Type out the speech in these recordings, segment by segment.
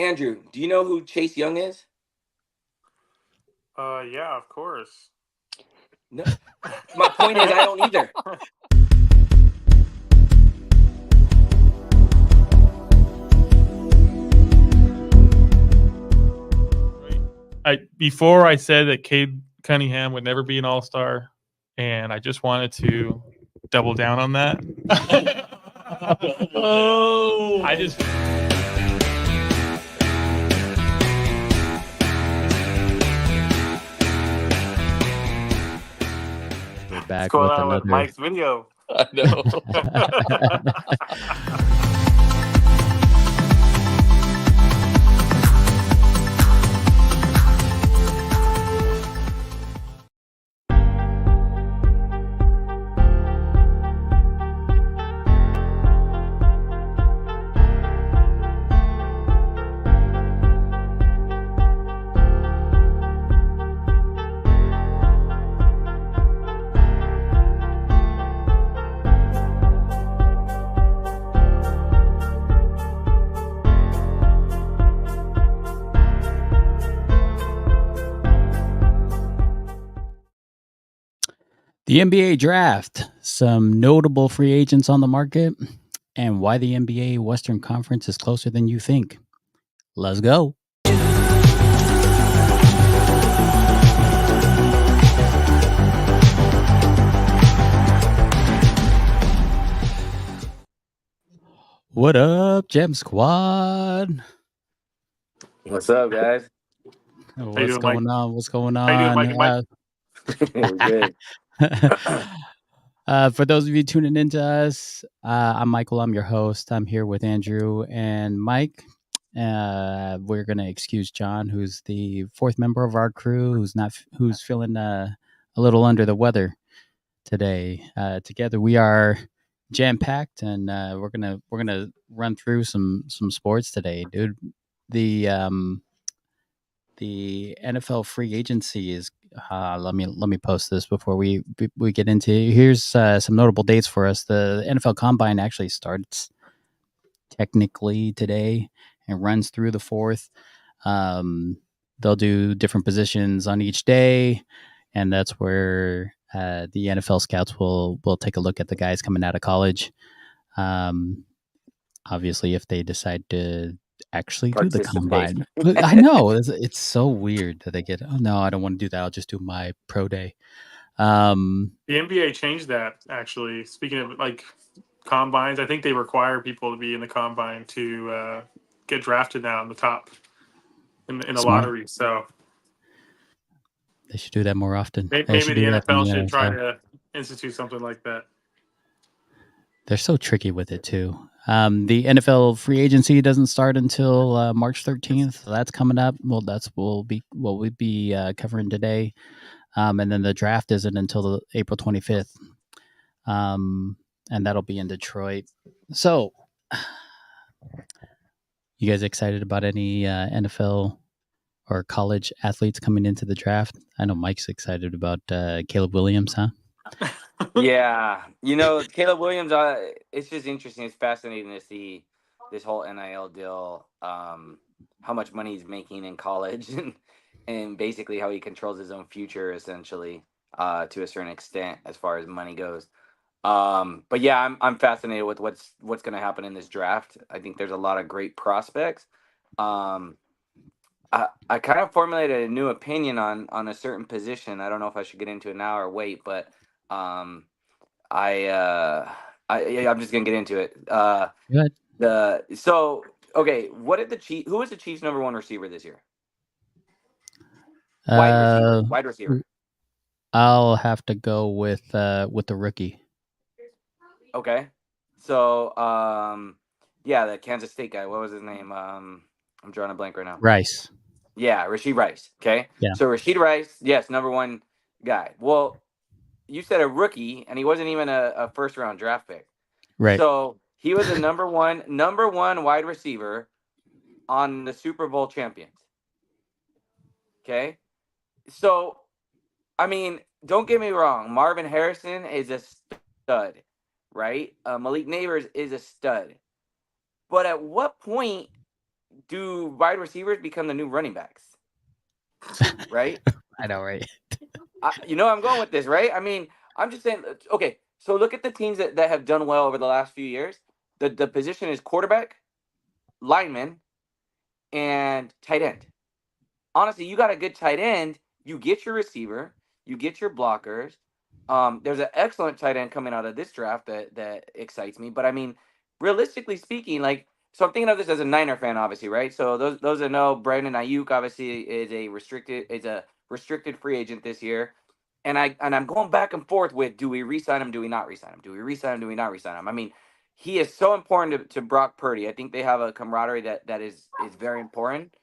Andrew, do you know who Chase Young is? Yeah, of course. No. My point is, I don't either. Before I said that Cade Cunningham would never be an All-Star, and I just wanted to double down on that. I just. We're back What's with going on with another. Mike's video? I know. The NBA draft, some notable free agents on the market, and why the NBA Western Conference is closer than you think. Let's go. What up, Gem Squad? What's up, guys? What's doing, going Mike? on? What's going How you doing, on? Mike? We're good. For those of you tuning into us, I'm Michael. I'm your host. I'm here with Andrew and Mike. We're gonna excuse John, who's the fourth member of our crew, who's feeling a little under the weather today. Together we are jam packed, and we're gonna run through some sports today, dude. The NFL free agency is. Let me post this before we get into. Here's some notable dates for us. The NFL Combine actually starts technically today and runs through the 4th. They'll do different positions on each day, and that's where the NFL scouts will take a look at the guys coming out of college. Obviously, if they decide to actually do the combine. I know it's so weird that they get, oh no, I don't want to do that. I'll just do my pro day. The NBA changed that, actually. Speaking of like combines, I think they require people to be in the combine to get drafted now in the top in the lottery. So they should do that more often. maybe the NFL should try to institute something like that. They're so tricky with it too. The NFL free agency doesn't start until March 13th. So that's coming up. Well, that's what we'll be covering today. And then the draft isn't until April 25th. And that'll be in Detroit. So, you guys excited about any NFL or college athletes coming into the draft? I know Mike's excited about Caleb Williams, huh? Yeah, Caleb Williams. It's just interesting. It's fascinating to see this whole NIL deal. How much money he's making in college, and basically how he controls his own future, essentially, to a certain extent, as far as money goes. But yeah, I'm fascinated with what's going to happen in this draft. I think there's a lot of great prospects. I kind of formulated a new opinion on a certain position. I don't know if I should get into it now or wait, but I'm just gonna get into it. Okay, who was the Chiefs' number 1 receiver this year? Wide receiver. I'll have to go with the rookie. Okay, so yeah, the Kansas State guy. What was his name? I'm drawing a blank right now. Rice. Yeah, Rashee Rice. Okay. Yeah. So Rashee Rice, yes, number 1 guy. Well, you said a rookie, and he wasn't even a first-round draft pick. Right. So he was a number one wide receiver on the Super Bowl champions. Okay. So, I mean, don't get me wrong. Marvin Harrison is a stud, right? Malik Nabers is a stud. But at what point do wide receivers become the new running backs? Right? I know, right? You know, I'm going with this, right? I mean, I'm just saying. Okay, so look at the teams that have done well over the last few years. The position is quarterback, lineman, and tight end. Honestly, you got a good tight end, you get your receiver, you get your blockers. There's an excellent tight end coming out of this draft that excites me. But I mean, realistically speaking, like, so I'm thinking of this as a Niner fan, obviously, right? So those that know, Brandon Ayuk obviously is a restricted free agent this year. And I'm going back and forth with, do we re-sign him? Do we not re-sign him? Do we re-sign him? Do we not re-sign him? I mean, he is so important to Brock Purdy. I think they have a camaraderie that is very important.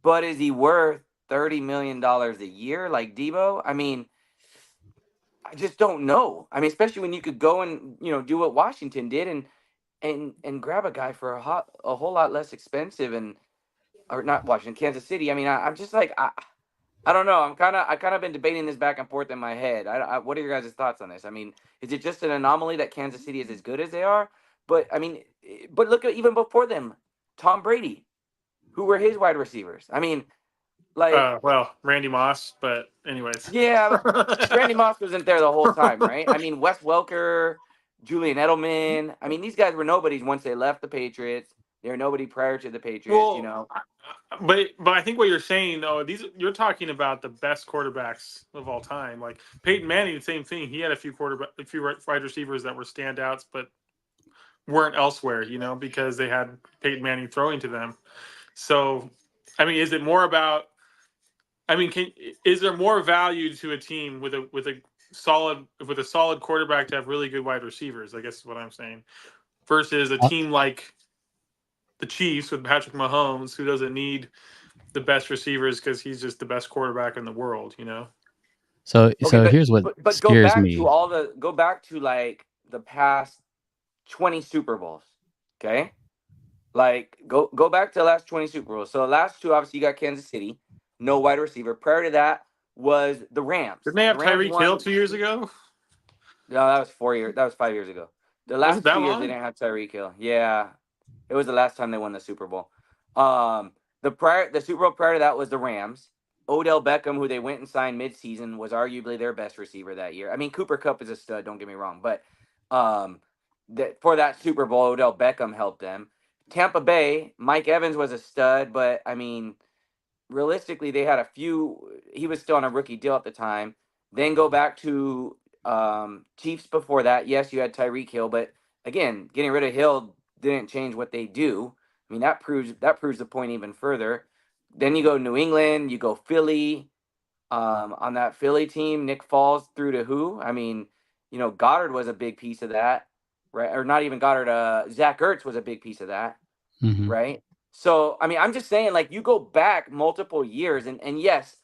But is he worth $30 million a year like Debo? I mean, I just don't know. I mean, especially when you could go and, you know, do what Washington did and grab a guy for a whole lot less expensive, and or not Washington, Kansas City. I mean, I'm just like, I don't know. I kind of been debating this back and forth in my head. What are your guys' thoughts on this? I mean, is it just an anomaly that Kansas City is as good as they are? But I mean, but look at even before them, Tom Brady. Who were his wide receivers? I mean, like, Well, Randy Moss, but anyways. yeah, Randy Moss wasn't there the whole time, right? I mean, Wes Welker, Julian Edelman. I mean, these guys were nobodies once they left the Patriots. They were nobody prior to the Patriots, you know. But I think what you're saying though, you're talking about the best quarterbacks of all time. Like Peyton Manning, the same thing. He had a few wide receivers that were standouts, but weren't elsewhere, you know, because they had Peyton Manning throwing to them. So, I mean, is it more about? I mean, is there more value to a team with a solid quarterback to have really good wide receivers? I guess is what I'm saying, versus a team like the Chiefs with Patrick Mahomes, who doesn't need the best receivers because he's just the best quarterback in the world, you know. So Okay, here's what but go scares back me. to go back to like the past 20 Super Bowls. Okay? Like go back to the last 20 Super Bowls. So the last two, obviously, you got Kansas City, no wide receiver. Prior to that was the Rams. Didn't they have The Rams Tyreek Hill 2 years ago? No, that was 4 years. That was 5 years ago. The Was it last that 2 years long? they didn't have Tyreek Hill. Yeah, it was the last time they won the Super Bowl. The Super Bowl prior to that was the Rams. Odell Beckham, who they went and signed midseason, was arguably their best receiver that year. I mean, Cooper Kupp is a stud. Don't get me wrong, but for that Super Bowl, Odell Beckham helped them. Tampa Bay, Mike Evans was a stud, but I mean, realistically, they had a few. He was still on a rookie deal at the time. Then go back to Chiefs before that. Yes, you had Tyreek Hill, but again, getting rid of Hill didn't change what they do. I mean, that proves the point even further. Then you go New England, you go Philly. On that Philly team, Nick Foles threw to who? I mean, you know, Goddard was a big piece of that, right? Or not even Goddard. Zach Ertz was a big piece of that, right? So, I mean, I'm just saying, like, you go back multiple years, and yes,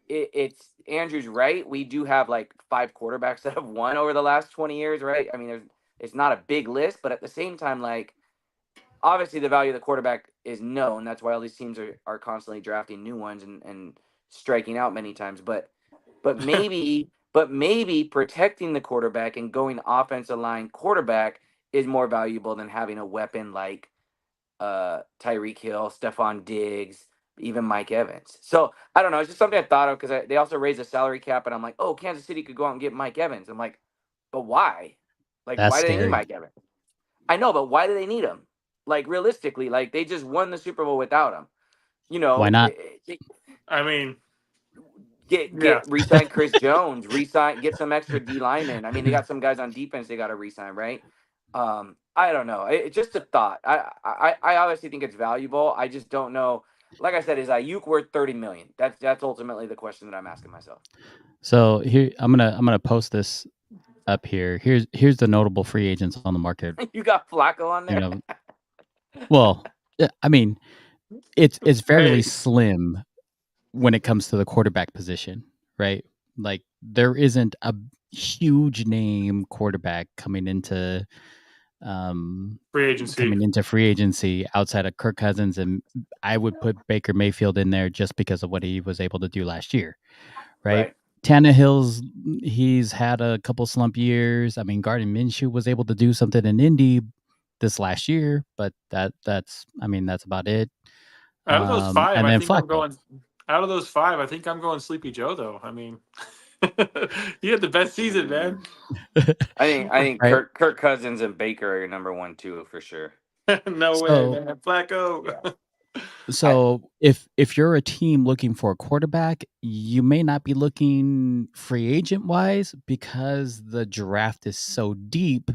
it's Andrew's right. We do have like 5 quarterbacks that have won over the last 20 years, right? I mean, it's not a big list, but at the same time, like, obviously the value of the quarterback is known. That's why all these teams are constantly drafting new ones and striking out many times. But maybe protecting the quarterback and going offensive line quarterback is more valuable than having a weapon like Tyreek Hill, Stephon Diggs, even Mike Evans. So I don't know. It's just something I thought of because they also raised the salary cap, and I'm like, oh, Kansas City could go out and get Mike Evans. I'm like, but why? Like, That's why do they need scary. Mike Evans? I know, but why do they need him? Like, realistically, like, they just won the Super Bowl without him. You know, Why not? I mean, re-sign Chris Jones, get some extra D linemen. I mean, they got some guys on defense they got to re-sign, right? I don't know. It's just a thought. I obviously think it's valuable. I just don't know. Like I said, is Ayuk worth $30 million? That's ultimately the question that I'm asking myself. So here I'm gonna post this up here. Here's the notable free agents on the market. You got Flacco on there. You know, well, I mean, it's fairly slim when it comes to the quarterback position, right? Like there isn't a huge name quarterback coming into free agency outside of Kirk Cousins, and I would put Baker Mayfield in there just because of what he was able to do last year, right? Tannehill's he's had a couple slump years. I mean, Gardner Minshew was able to do something in Indy this last year, but that's about it. Out of those five, and I then think I'm Flacco. going. Out of those five, I think I'm going Sleepy Joe. Though I mean, he had the best season, man. I think Right. Kirk Cousins and Baker are your number 1, 2 for sure. No way, So man. Flacco. Yeah. so if you're a team looking for a quarterback, you may not be looking free agent wise because the draft is so deep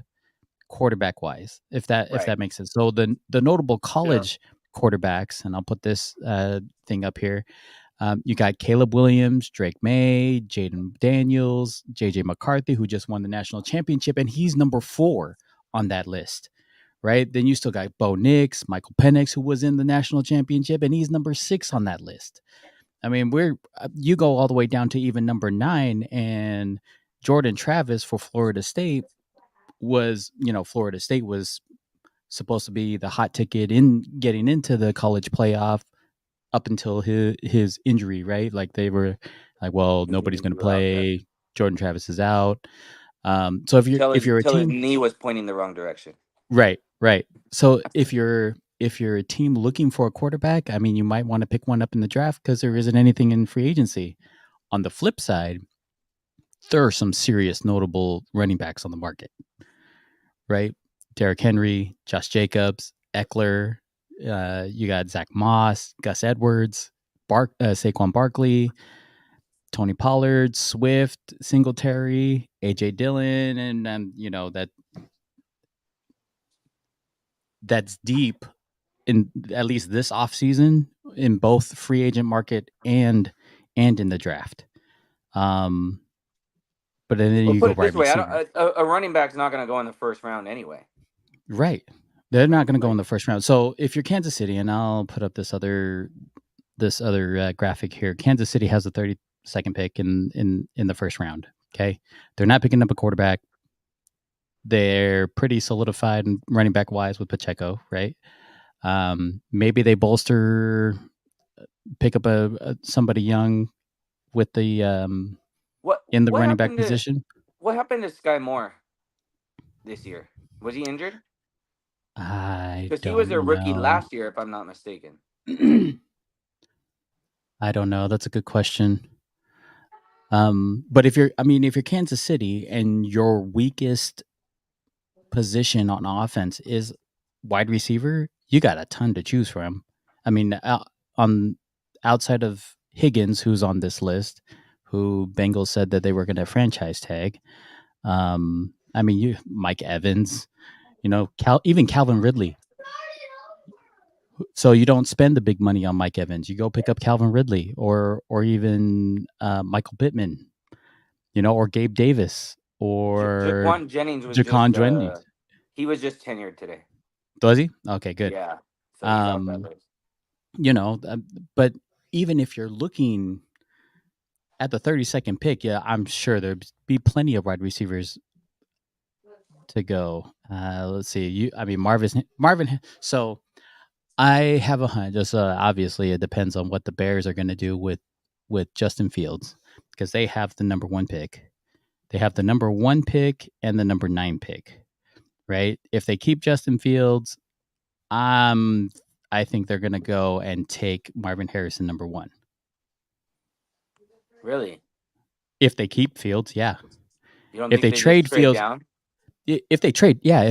quarterback wise. If that Right. makes sense. So the notable Yeah. college quarterbacks, and I'll put this thing up here. You got Caleb Williams, Drake May, Jaden Daniels, JJ McCarthy, who just won the national championship, and he's number 4 on that list. Right. Then you still got Bo Nix, Michael Penix, who was in the national championship, and he's number 6 on that list. I mean, you go all the way down to even number 9, and Jordan Travis for Florida State Florida State was supposed to be the hot ticket in getting into the college playoff up until his injury, right? Like they were like, well, nobody's going to play. Jordan Travis is out. So if you're a Till his team, knee was pointing the wrong direction. right. So if you're a team looking for a quarterback, I mean, you might want to pick one up in the draft because there isn't anything in free agency. On the flip side, there are some serious notable running backs on the market, right? Derrick Henry, Josh Jacobs, Eckler. You got Zach Moss, Gus Edwards, Saquon Barkley, Tony Pollard, Swift, Singletary, AJ Dillon, and that's deep in at least this offseason in both free agent market and in the draft. But then Well, you put go it this wide way: receiver. a running back's not going to go in the first round anyway. Right. They're not going to go in the first round. So if you're Kansas City, and I'll put up this other graphic here, Kansas City has the 32nd pick in the first round. Okay, they're not picking up a quarterback. They're pretty solidified running back wise with Pacheco, right? Maybe they pick up somebody young with the in the running back position. What happened to Sky Moore this year? Was he injured? Because he was a rookie last year, if I'm not mistaken. I don't know. That's a good question. But if you're Kansas City and your weakest position on offense is wide receiver, you got a ton to choose from. I mean, outside of Higgins, who's on this list, who Bengals said that they were going to franchise tag. Mike Evans, even Calvin Ridley. So you don't spend the big money on Mike Evans. You go pick up Calvin Ridley or even Michael Pittman, or Gabe Davis or Jaquan Jennings was Jennings. He was just tenured today. Was he? Okay, good. Yeah. So he's off that list. But even if you're looking at the 32nd pick, yeah, I'm sure there'd be plenty of wide receivers to go. Let's see. Marvin. So I have a hunch. Just obviously, it depends on what the Bears are going to do with Justin Fields because they have the number 1 pick. They have the number 1 pick and the number 9 pick, right? If they keep Justin Fields, I think they're going to go and take Marvin Harrison number 1. Really? If they keep Fields, yeah. You don't if think they trade Fields down? If they trade down,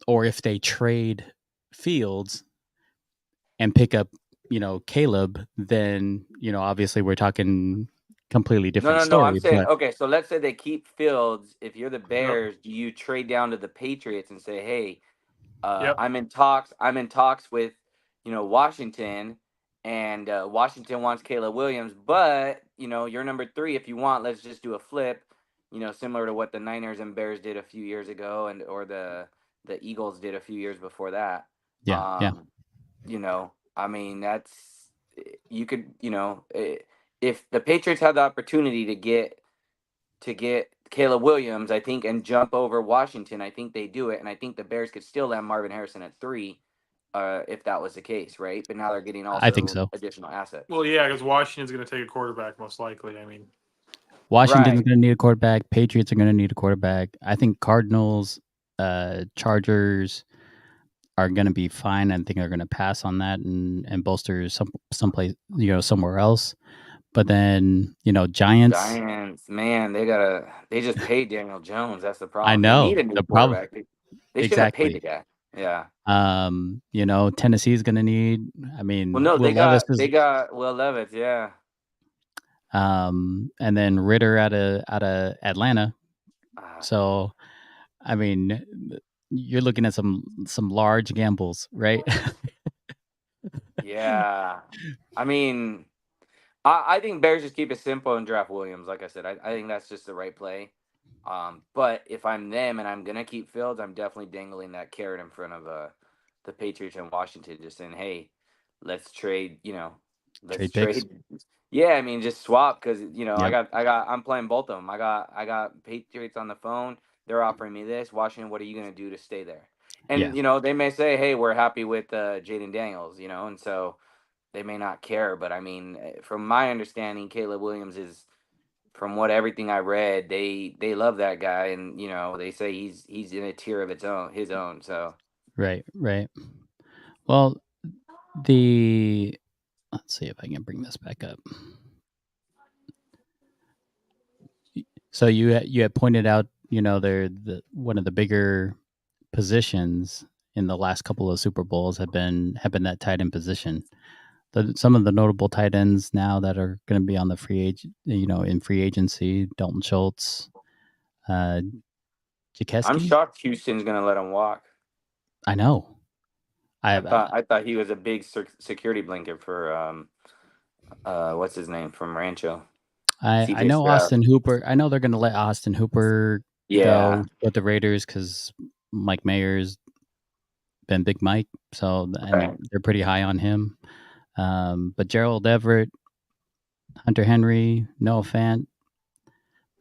or if they trade Fields and pick up, Caleb, then, obviously we're talking completely different story. No, I'm saying, okay, so let's say they keep Fields. If you're the Bears, do you trade down to the Patriots and say, hey, I'm in talks with, Washington, and Washington wants Caleb Williams, but, you're number 3. If you want, let's just do a flip, similar to what the Niners and Bears did a few years ago or the Eagles did a few years before that. Yeah. I mean, that's, you could, if the Patriots have the opportunity to get Caleb Williams, I think, and jump over Washington, I think they do it, and I think the Bears could still land Marvin Harrison at 3, if that was the case, right? But now they're getting also I think so. additional assets. Well, yeah, because Washington's going to take a quarterback most likely. I mean, Washington's going to need a quarterback. Patriots are going to need a quarterback. I think Cardinals Chargers are going to be fine. I think they're going to pass on that and bolster someplace, somewhere else. But then, Giants. Man, they just paid Daniel Jones. That's the I problem. They know need a new the problem. quarterback. They shouldn't have paid the Exactly. guy. Yeah. Tennessee is going to need. I mean, Well, no, Will Levis is. they got Will Levis. Yeah. And then Ritter out of Atlanta. So, I mean, you're looking at some large gambles, right? Yeah. I mean, I think Bears just keep it simple and draft Williams. Like I said, I think that's just the right play. But if I'm them and I'm gonna keep Fields, I'm definitely dangling that carrot in front of the Patriots and Washington, just saying, hey, let's trade. Let's Trade picks. Yeah, I mean, just swap because Yep. I'm playing both of them. I got Patriots on the phone. They're offering me this. Washington, what are you gonna do to stay there? And Yeah. they may say, hey, we're happy with Jaden Daniels, and so they may not care. But I mean, from my understanding, Caleb Williams is, from what everything I read, they love that guy, and they say he's in a tier of his own. So Right. Well, let's see if I can bring this back up. So you had pointed out, they're one of the bigger positions in the last couple of Super Bowls have been that tight end position. Some of the notable tight ends now that are going to be on the in free agency: Dalton Schultz, I'm Jakeski. shocked Houston's gonna let him walk. I know. I thought he was a big security blanket for what's his name from Rancho. I CJ know Stroud. Austin Hooper. I know they're going to let Austin Hooper Yeah. go with the Raiders because Mike Mayer's been Big Mike, so Right. they're pretty high on him. But Gerald Everett, Hunter Henry, Noah Fant,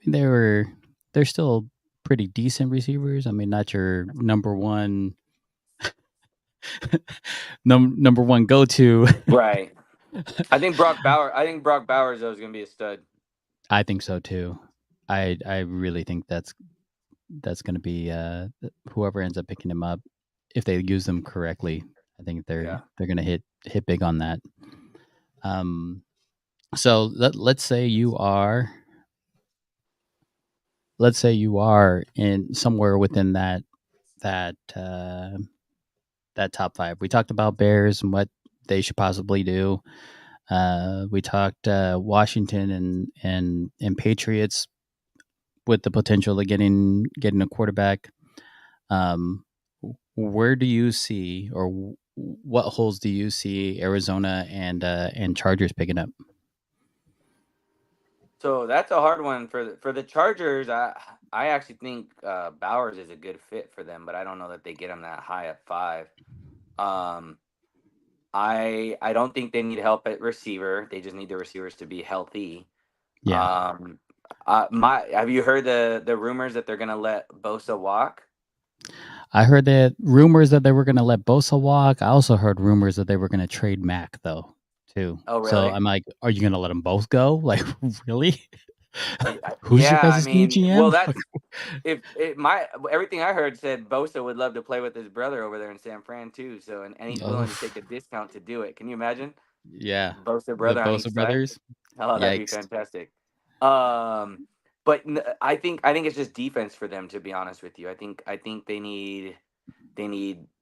they're still pretty decent receivers. I mean, not your number one number one go to. Right. I think Brock Bowers though is gonna be a stud. I think so too. I really think that's going to be whoever ends up picking him up, if they use them correctly. I think they're going to hit big on that. So let's say you are in somewhere within that top five. We talked about Bears and what they should possibly do. We talked Washington and Patriots with the potential of getting a quarterback. Where do you see, or what holes do you see Arizona and Chargers picking up? So that's a hard one for the Chargers. I actually think Bowers is a good fit for them, but I don't know that they get him that high at 5. I don't think they need help at receiver. They just need the receivers to be healthy. Yeah. Have you heard the rumors that they're gonna let Bosa walk? I heard that rumors that they were gonna let Bosa walk. I also heard rumors that they were gonna trade Mac though, too. Oh, really? So I'm like, are you gonna let them both go? Like, really? Who's your guys' new GM? Well, that's everything I heard said Bosa would love to play with his brother over there in San Fran too. So and he's willing to take a discount to do it. Can you imagine? Yeah, Bosa brother on each Bosa side? brothers. Oh, that'd be fantastic. But I think it's just defense for them, to be honest with you. I think they need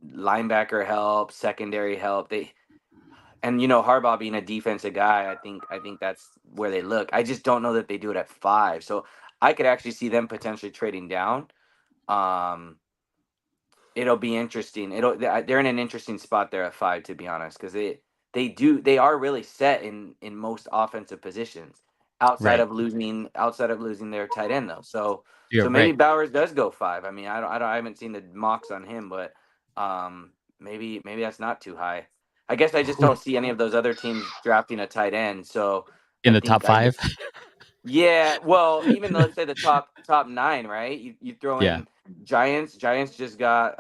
linebacker help, secondary help. And Harbaugh being a defensive guy, I think that's where they look. I just don't know that they do it at 5. So I could actually see them potentially trading down. It'll be interesting. They're in an interesting spot there at 5, to be honest, because they are really set in most offensive positions outside of losing their tight end though. So maybe Bowers does go 5. I mean, I haven't seen the mocks on him, but maybe that's not too high. I guess I just don't see any of those other teams drafting a tight end. So in the top 5. Yeah, well, even though, let's say the top 9, right? You throw in Giants. Giants just got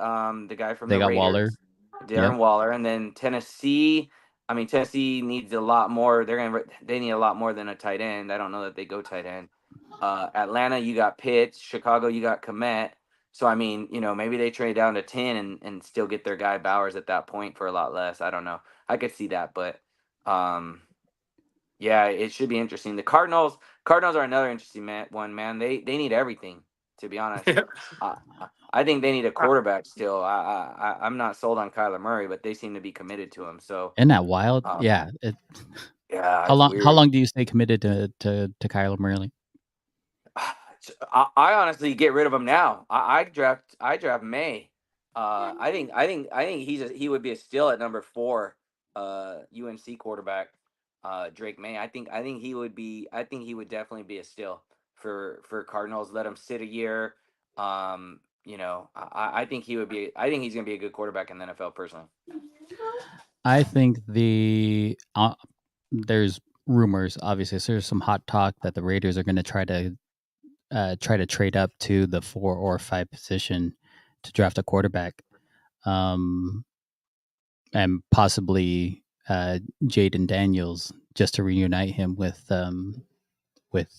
the guy from the Raiders, Waller. Darren Waller, and then Tennessee. I mean, Tennessee needs a lot more. They need a lot more than a tight end. I don't know that they go tight end. Atlanta, you got Pitts. Chicago, you got Kmet. So I mean, maybe they trade down to 10 and still get their guy Bowers at that point for a lot less. I don't know. I could see that, but yeah, it should be interesting. The Cardinals are another interesting one, man. They need everything, to be honest. Yeah. I think they need a quarterback still. I'm not sold on Kyler Murray, but they seem to be committed to him. So Isn't that wild? Yeah. yeah, How it's long? weird. How long do you stay committed to Kyler Murray? I honestly get rid of him now. I draft May. I think he would be a steal at number 4. UNC quarterback, Drake May. I think he would definitely be a steal for Cardinals. Let him sit a year. I think he would be. I think he's gonna be a good quarterback in the NFL personally. I think there's rumors, obviously. So there's some hot talk that the Raiders are going to try to trade up to the 4 or 5 position to draft a quarterback, and possibly Jaden Daniels, just to reunite him with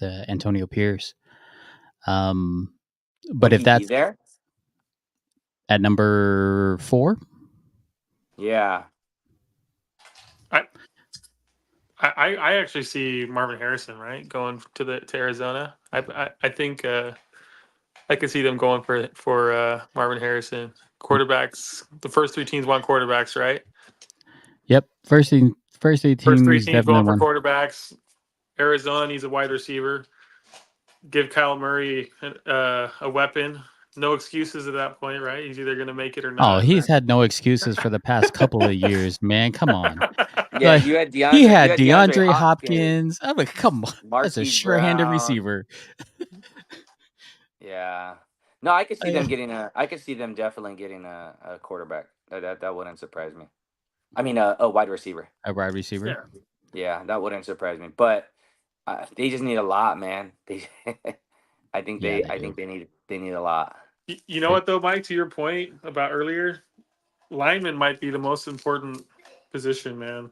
Antonio Pierce. But Would if he that's be there, at number 4, I actually see Marvin Harrison, right, going to Arizona. I think I could see them going for Marvin Harrison. Quarterbacks. The first 3 teams want quarterbacks, right? Yep, first 3 First 3 teams teams definitely going for won. quarterbacks. Arizona needs a wide receiver. Give Kyle Murray a weapon. No excuses at that point, right? He's either going to make it or Oh, not. he's had no excuses for the past couple of years, man. Come on. yeah, Like, you had DeAndre. he had DeAndre Hopkins. I'm like, come on. That's a Marquise sure-handed Brown. receiver. Yeah. No, I could see them I- getting I could see them definitely getting a quarterback. That wouldn't surprise me. I mean, a wide receiver. A wide receiver. Yeah. Yeah, that wouldn't surprise me. But they just need a lot, man. I think Yeah, they I do. think they need a lot. You know what, though, Mike, to your point about earlier, lineman might be the most important position, man.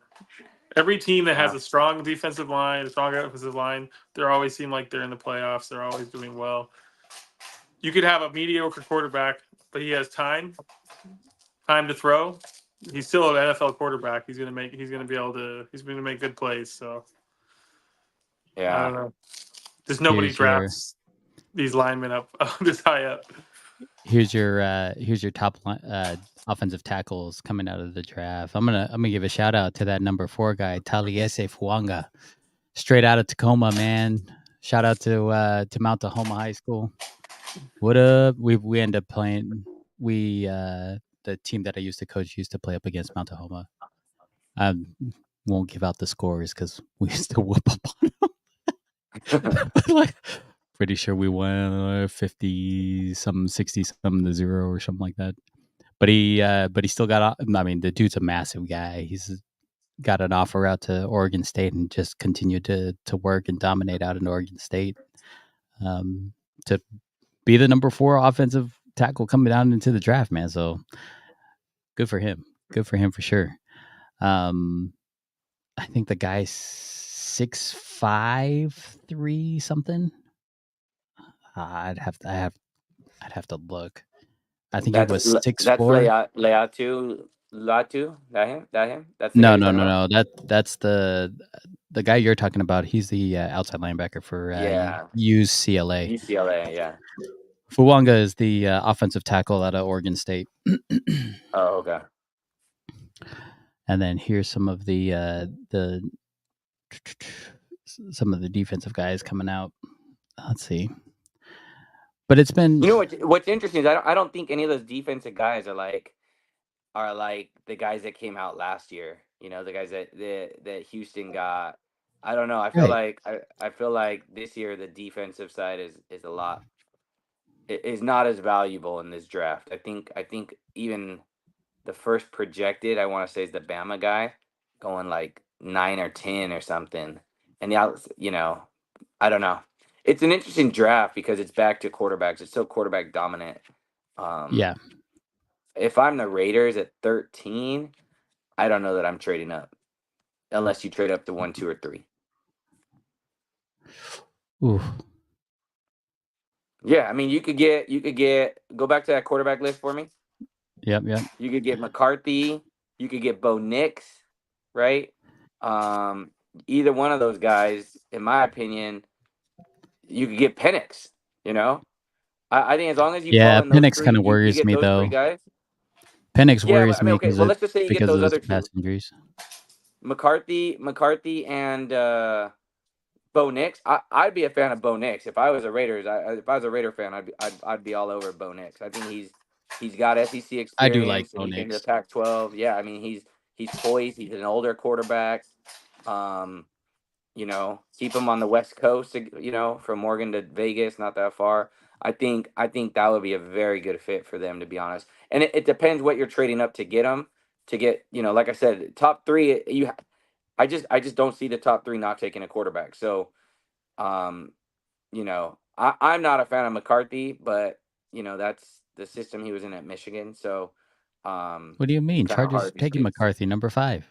Every team that has a strong defensive line, a strong offensive line, they always seem like they're in the playoffs. They're always doing well. You could have a mediocre quarterback, but he has time to throw. He's still an NFL quarterback. He's gonna make good plays. So I Yeah. don't know. Just nobody drafts these linemen up this high up. Here's your top offensive tackles coming out of the draft. I'm gonna give a shout out to that number 4 guy, Taliese Fuanga, straight out of Tacoma, man. Shout out to Mount Tahoma High School. What up? We end up playing. The team that I used to coach used to play up against Mount Tahoma. I won't give out the scores because we used to whoop up on them. Like, pretty sure we won 50-something, 60-something to 0 or something like that. But he still got. I mean, the dude's a massive guy. He's got an offer out to Oregon State and just continued to work and dominate out in Oregon State. To be the number 4 offensive tackle coming down into the draft, man. So good for him. Good for him for sure. I think the guy's 6'5", 3 something. I'd have to look. I think it was 6'4". Latu. That him? That's the No. guy you're talking about? That's the guy you're talking about. He's the outside linebacker for Yeah. UCLA. UCLA, yeah. Fuanga is the offensive tackle out of Oregon State. Oh, okay. And then here's some of the defensive guys coming out. Let's see. But it's been, You know what's interesting is I don't think any of those defensive guys are like the guys that came out last year. You know, the guys that Houston got. I don't know. I feel Right. like I feel like this year the defensive side is a lot is not as valuable in this draft. I think even the first projected I want to say is the Bama guy going like 9 or 10 or something. And I don't know. It's an interesting draft because it's back to quarterbacks. It's so quarterback dominant. Yeah. If I'm the Raiders at 13, I don't know that I'm trading up unless you trade up to 1, 2, or 3. Ooh. Yeah, I mean, you could get go back to that quarterback list for me. Yep. You could get McCarthy. You could get Bo Nix, right? Um, Either one of those guys, in my opinion, you could get Penix. You know, I think as long as you fall Yeah, in those Penix three, kind of you worries get me those three though. guys. Penix Yeah, but worries I mean, me okay. Well, let's just say you get because those of other his two, past injuries. McCarthy, and Bo Nix. I'd be a fan of Bo Nix if I was a Raiders. If I was a Raider fan, I'd be all over Bo Nix. I think he's got SEC I do like experience, and Bo he came to the Nix. Pac-12. Yeah, I mean he's poised. He's an older quarterback. Um, keep him on the West Coast. From Oregon to Vegas, not that far. I think that would be a very good fit for them, to be honest. And it depends what you're trading up to get them. To get, like I said, top three. I just don't see the top three not taking a quarterback. So, um, I'm not a fan of McCarthy, but that's the system he was in at Michigan. So, What do you it's mean? kind of Chargers hard to taking see. McCarthy, number 5.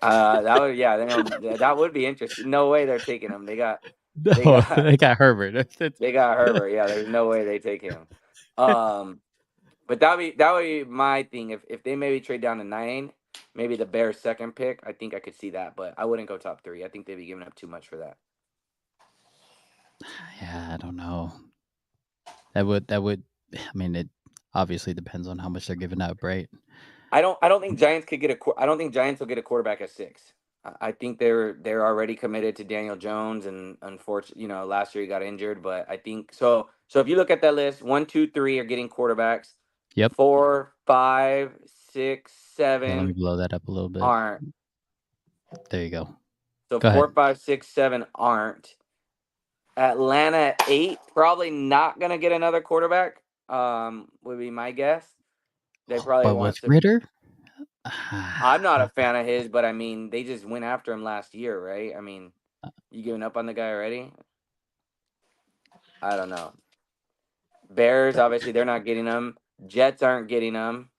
That would be interesting. No way they're taking him. They No, got they got Herbert. they got Herbert. Yeah, there's no way they take him. But that would be my thing. If they maybe trade down to 9, maybe the Bears' second pick. I think I could see that, but I wouldn't go top 3. I think they'd be giving up too much for that. Yeah, I don't know. That would. I mean, it obviously depends on how much they're giving up, right? I don't think Giants could get I don't think Giants will get a quarterback at 6. I think they're already committed to Daniel Jones, and unfortunately, last year he got injured. But I think so. So if you look at that list, 1, 2, 3 are getting quarterbacks. Yep. 4, 5, 6, Yeah, let me 7 blow that up a little bit. aren't. There you go. So Go 4, ahead. 5, 6, 7 aren't. Atlanta at 8, probably not gonna get another quarterback. Would be my guess. They probably But with want to. Ritter, I'm not a fan of his, but I mean, they just went after him last year, right? I mean, you giving up on the guy already? I don't know. Bears, obviously, they're not getting him. Jets aren't getting him,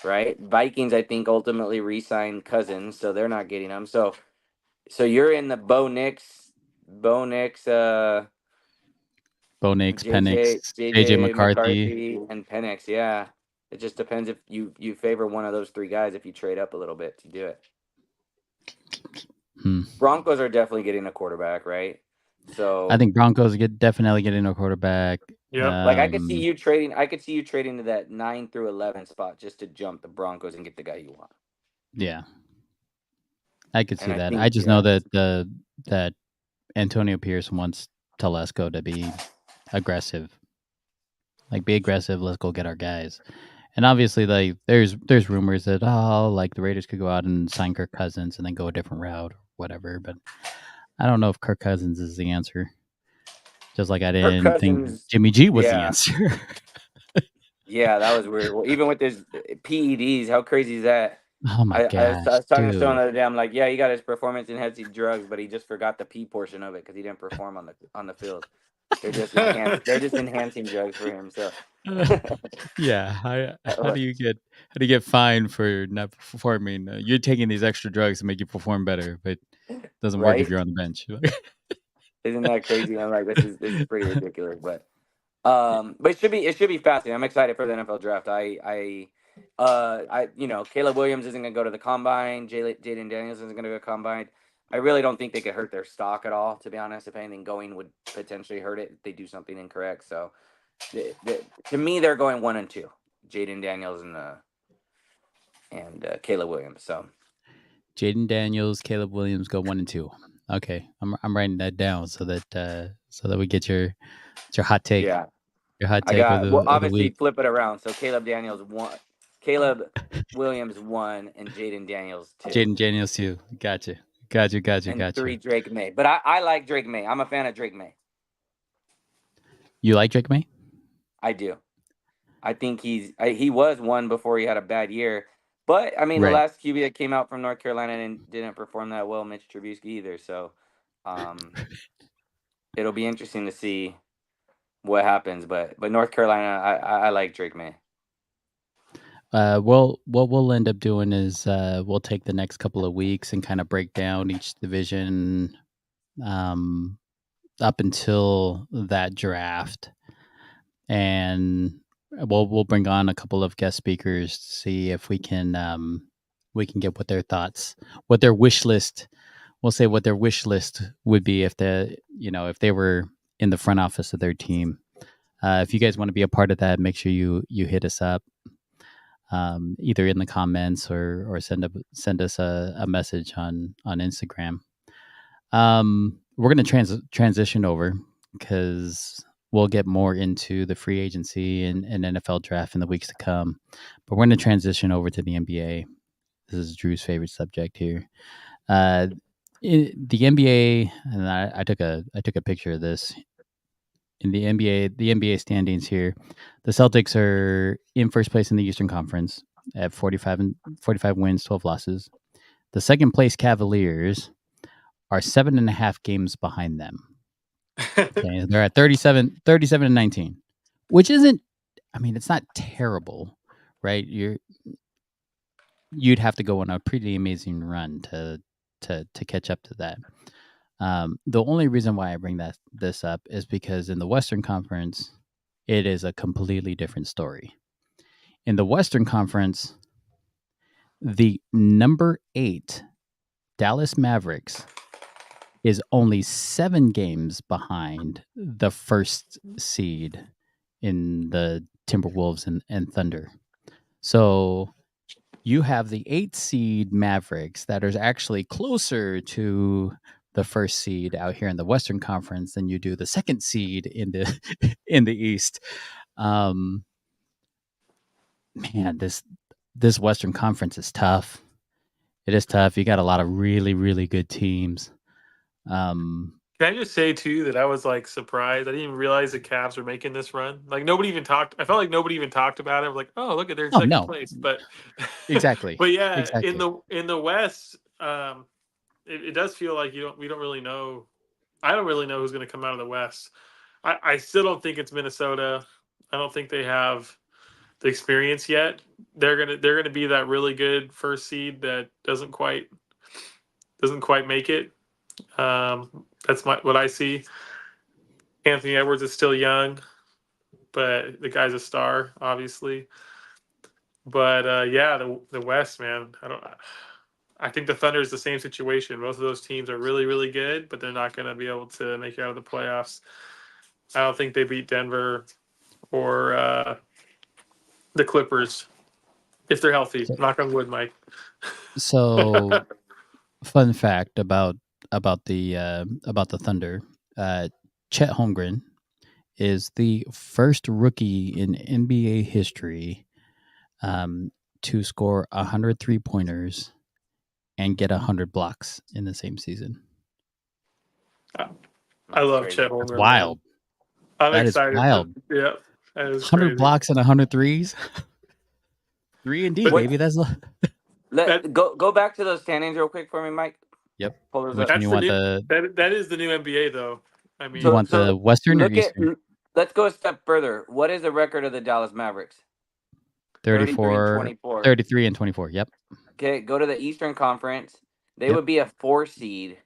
right? Vikings, I think, ultimately re-signed Cousins, so they're not getting him. So you're in the Bo Nix, Bo Nix, Penix, JJ JJ McCarthy. McCarthy, and Penix. Yeah, it just depends if you favor one of those 3 guys. If you trade up a little bit to do it. Broncos are definitely getting a quarterback, right? So I think Broncos definitely getting a quarterback. Yep. like I could see you trading. I could see you trading to that 9 through 11 spot just to jump the Broncos and get the guy you want. Yeah, I could see And I that. think, I just yeah. know that Antonio Pierce wants Telesco to be aggressive. Like, be aggressive. Let's go get our guys. And obviously, like, there's rumors that like the Raiders could go out and sign Kirk Cousins and then go a different route or whatever. But I don't know if Kirk Cousins is the answer. Just like I Kirk didn't think Cousins, Jimmy G was the yeah. answer. Yeah, that was weird. Well, even with his PEDs, how crazy is that? Oh my I was gosh, talking to dude. someone the other day. I'm like, yeah, he got his performance enhancing drugs, but he just forgot the P portion of it because he didn't perform on the field. They're just enhancing drugs for him. So Yeah, how do you get fined for not performing? You're taking these extra drugs to make you perform better, but it doesn't work if right? you're on the bench. Isn't that crazy? I'm like, this is pretty ridiculous, but it should be fascinating. I'm excited for the NFL draft. Caleb Williams isn't gonna go to the combine. Jaden Daniels isn't gonna go to the combine. I really don't think they could hurt their stock at all, to be honest. If anything, going would potentially hurt it if they do something incorrect. So, to me, they're going 1 and 2. Jaden Daniels and Caleb Williams. So, Jaden Daniels, Caleb Williams go 1 and 2. Okay, I'm writing that down so that we get your hot take. yeah, Your hot I take of got. Well, the obviously, week. flip it around. So Caleb Williams 1, and Jaden Daniels 2. Jaden Daniels 2. Gotcha. And 3 Drake May. But I like Drake May. I'm a fan of Drake May. You like Drake May? I do. I think he was 1 before he had a bad year. But I mean, the Right. last QB that came out from North Carolina and didn't perform that well, Mitch Trubisky either. So, it'll be interesting to see what happens. But North Carolina, I like Drake May. Well, what we'll end up doing is we'll take the next couple of weeks and kind of break down each division, up until that draft, and we'll bring on a couple of guest speakers to see if we can get what their thoughts, what their wish list. We'll say what their wish list would be if if they were in the front office of their team. If you guys want to be a part of that, make sure you hit us up, either in the comments or send us a message on Instagram. We're going to transition over because we'll get more into the free agency and NFL draft in the weeks to come. But we're going to transition over to the NBA. This is Drew's favorite subject here. The NBA, and I took a picture of this. In the NBA standings here, the Celtics are in first place in the Eastern Conference at 45 wins, 12 losses. The second place Cavaliers are 7.5 games behind them. Okay, they're at 37 and 19, which isn't. I mean, it's not terrible, right? You'd have to go on a pretty amazing run to catch up to that. The only reason why I bring this up is because in the Western Conference, it is a completely different story. In the Western Conference, the number 8 Dallas Mavericks is only 7 games behind the first seed in the Timberwolves and Thunder. So you have the 8 seed Mavericks that are actually closer to the first seed out here in the Western Conference than you do the second seed in the in the East. Man, this Western Conference is tough. It is tough. You got a lot of really, really good teams. Can I just say too that I was like surprised. I didn't even realize the Cavs were making this run. Like nobody even talked. I felt like nobody even talked about it. I was like, oh, look at they're in second place. But exactly. But yeah, exactly. in the West, it does feel like we don't really know. I don't really know who's going to come out of the West. I still don't think it's Minnesota. I don't think they have the experience yet. They're gonna be that really good first seed that doesn't quite make it. That's what I see. Anthony Edwards is still young, but the guy's a star, obviously. But yeah, the West, man. I think the Thunder is the same situation. Both of those teams are really, really good, but they're not going to be able to make it out of the playoffs. I don't think they beat Denver or the Clippers if they're healthy. Knock on wood, Mike. So, fun fact about the Thunder: Chet Holmgren is the first rookie in NBA history to score 100 3-pointers and get 100 blocks in the same season. I love Chet Holmgren. That's wild. I'm excited. Is wild. Yeah, that is 100 crazy. blocks and 100 threes. 3 and D, baby. That's go back to those standings real quick for me, Mike. Yep. That is the new NBA, though. I mean, you want the Western or Eastern? Let's go a step further. What is the record of the Dallas Mavericks? 33 and 24. Yep. Okay, go to the Eastern Conference. They would be a 4 seed,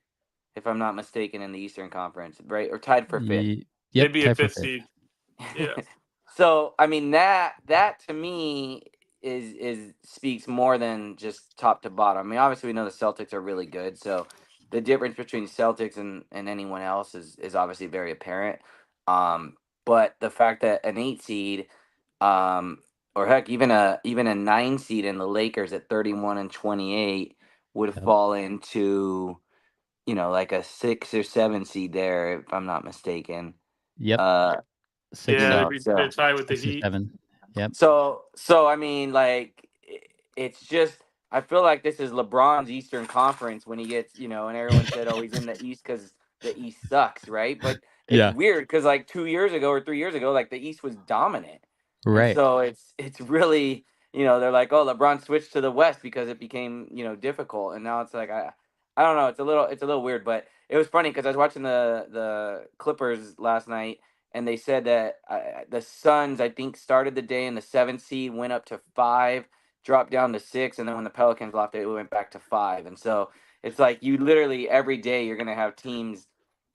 if I'm not mistaken, in the Eastern Conference, right? Or tied for 5th. They'd be a 5th seed. Yeah. So I mean that to me is speaks more than just top to bottom. I mean, obviously we know the Celtics are really good, so the difference between Celtics and anyone else is obviously very apparent. But the fact that an 8 seed, or heck, even a 9 seed in the Lakers at 31 and 28 would fall into, like a 6 or 7 seed there, if I'm not mistaken. Yep. 6, they're tied with the Heat. 7. Yep. So I mean, like, it's just, I feel like this is LeBron's Eastern Conference when he gets, and everyone said, oh, he's in the East because the East sucks, right? But it's weird because like 2 years ago or 3 years ago, like the East was dominant. Right. And so it's really, they're like, oh, LeBron switched to the West because it became, difficult. And now it's like, I don't know. It's a little weird, but it was funny because I was watching the Clippers last night. And they said that the Suns, I think, started the day in the 7th seed, went up to 5, dropped down to 6, and then when the Pelicans left, it went back to 5. And so it's like you literally every day you're going to have teams,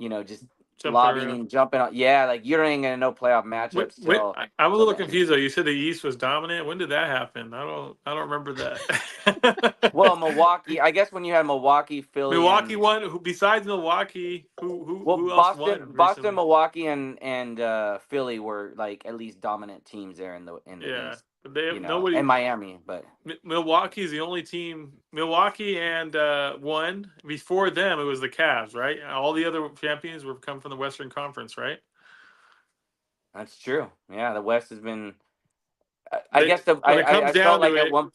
just lobbying, jumping on. Yeah, like you don't even gonna know playoff matchups till. I'm a little confused though. You said the East was dominant. When did that happen? I don't remember that. Well, Milwaukee. I guess when you had Milwaukee, Philly, Milwaukee and, won. Who besides Milwaukee? Who else won? Boston, recently? Milwaukee, and Philly were like at least dominant teams there in the Yeah, East. but they have You know, nobody. and Miami, but Milwaukee's the only team. Milwaukee and won. Before them, it was the Cavs, right? All the other champions were come from the Western Conference, right? that's true. Yeah, the West has been. I guess when it comes I down felt like to at it, one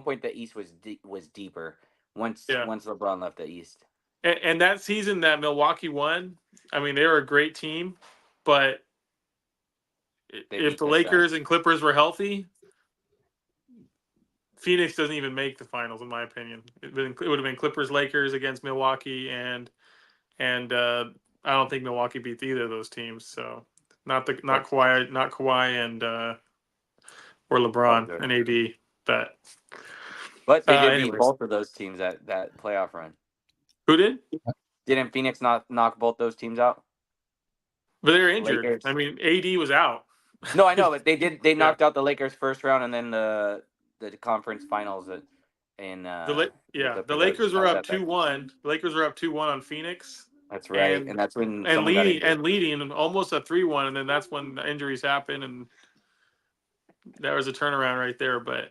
point the East was deeper once yeah. LeBron left the East. And that season that Milwaukee won, I mean, they were a great team, but if the Lakers and Clippers were healthy, Phoenix doesn't even make the finals, in my opinion. It would have been Clippers Lakers against Milwaukee, and I don't think Milwaukee beat either of those teams. So not Kawhi and or LeBron and AD, but they did beat anyways. both of those teams at that playoff run. Who did? Didn't Phoenix not knock both those teams out? But they were injured. Lakers. I mean, AD was out. No, I know, but they did. They knocked out the Lakers first round, and then the conference finals. The Lakers were up 2-1. The Lakers were up 2-1 on Phoenix. That's right, and that's when leading almost a 3-1, and then that's when the injuries happened, and that was a turnaround right there. But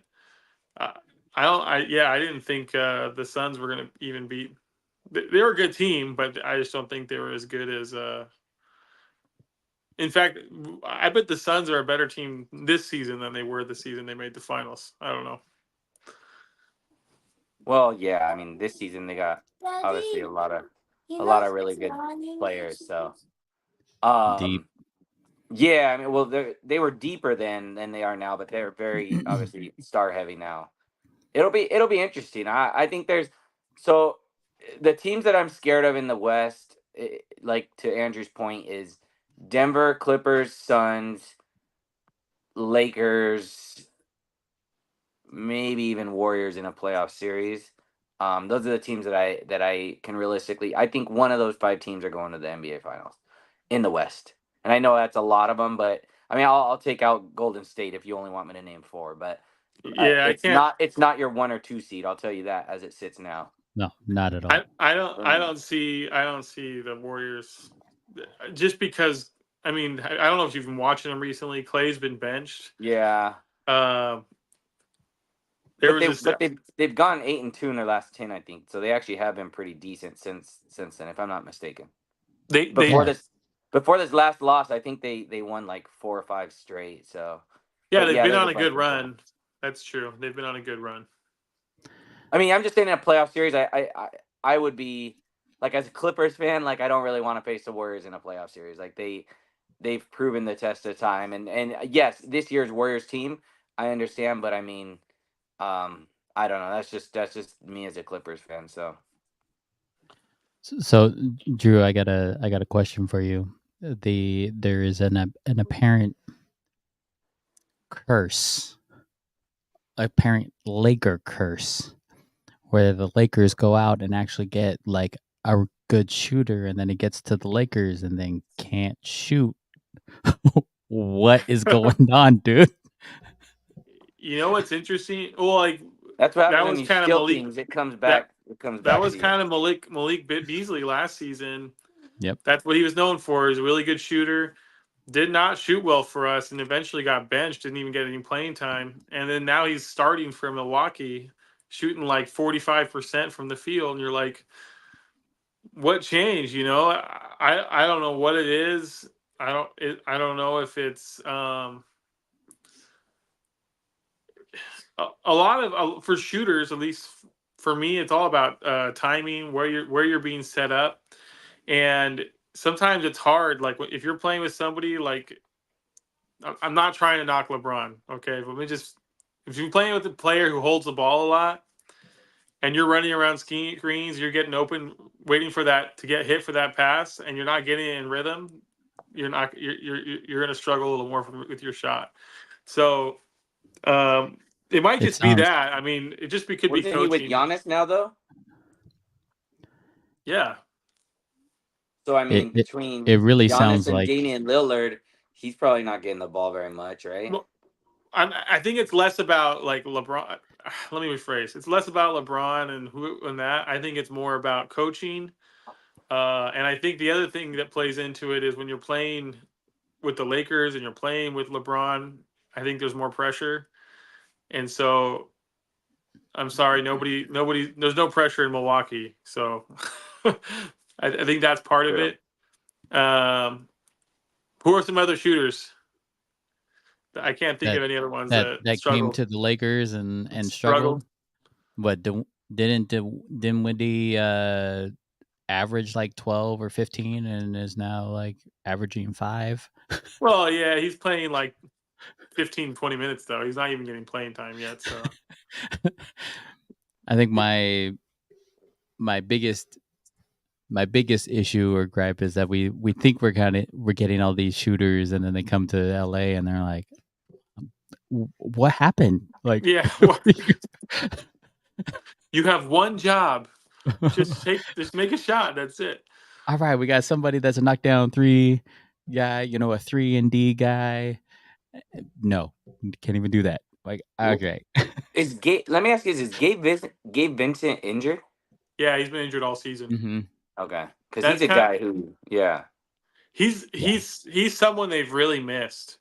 I didn't think the Suns were going to even beat. They were a good team, but I just don't think they were as good as. In fact, I bet the Suns are a better team this season than they were the season they made the finals. I don't know. Well, yeah, I mean, this season they got obviously a lot of really good players. So, Deep. Yeah, I mean, well, they were deeper than they are now, but they're very obviously star heavy now. It'll be interesting. I think there's the teams that I'm scared of in the West, like to Andrew's point, is Denver, Clippers, Suns, Lakers, maybe even Warriors in a playoff series. Those are the teams that I can realistically. I think one of those 5 teams are going to the NBA Finals in the West, and I know that's a lot of them, but I mean, I'll take out Golden State if you only want me to name 4. But yeah, it's not your 1 or 2 seed. I'll tell you that as it sits now. No, not at all. I don't see the Warriors just because. I mean, I don't know if you've been watching them recently. Clay's been benched. Yeah. They've gone 8-2 in their last 10, I think. So they actually have been pretty decent since then, if I'm not mistaken. Before this last loss, I think they won like 4 or 5 straight. So yeah, they've been on a good run. That's true. They've been on a good run. I mean, I'm just saying in a playoff series, I would be like, as a Clippers fan, like I don't really want to face the Warriors in a playoff series. Like they've proven the test of time, and yes, this year's Warriors team, I understand, but I mean, I don't know. That's just me as a Clippers fan. So Drew, I got a question for you. There is an apparent curse, apparent Laker curse, where the Lakers go out and actually get like a good shooter, and then it gets to the Lakers and then can't shoot. What is going on, dude? You know what's interesting? Well, like that's what happens when you steal teams. It comes back. That was kind of Malik Beasley last season. Yep, that's what he was known for. He's a really good shooter. Did not shoot well for us, and eventually got benched. Didn't even get any playing time. And then now he's starting for Milwaukee, shooting like 45% from the field. And you're like, what changed? You know, I don't know what it is. I don't know if it's a lot of for shooters, at least for me, it's all about timing, where you're being set up, and sometimes it's hard. Like if you're playing with somebody, like I'm not trying to knock LeBron, okay, but if you're playing with a player who holds the ball a lot, and you're running around screens, you're getting open, waiting for that to get hit for that pass, and you're not getting it in rhythm. You're going to struggle a little more with your shot. So it might just be that. I mean, it just could be coaching. He with Giannis now, though? Yeah. So I mean, It it, between it really sounds Giannis and like Damian Lillard, he's probably not getting the ball very much, right? Well, I think it's less about like LeBron. Let me rephrase. It's less about LeBron and who and that. I think it's more about coaching. And I think the other thing that plays into it is when you're playing with the Lakers and you're playing with LeBron, I think there's more pressure. And so I'm sorry, nobody, there's no pressure in Milwaukee. So I think that's part of True. it. Who are some other shooters? I can't think that of any other ones that that that came struggled. to the Lakers and Struggled. struggled. But didn't Dinwiddie average like 12 or 15 and is now like averaging 5? Well, yeah, he's playing like 15, 20 minutes though. He's not even getting playing time yet. So I think my biggest issue or gripe is that we think we're getting all these shooters and then they come to LA and they're like, what happened? Like, yeah, you have one job. Just make a shot. That's it. all right, we got somebody that's a knockdown 3 guy, a 3-and-D guy. No, can't even do that. Like, okay. Is Gabe? Let me ask you: is Gabe Vincent injured? Yeah, he's been injured all season. Mm-hmm. Okay, because That's he's a kind guy who, yeah. He's someone they've really missed.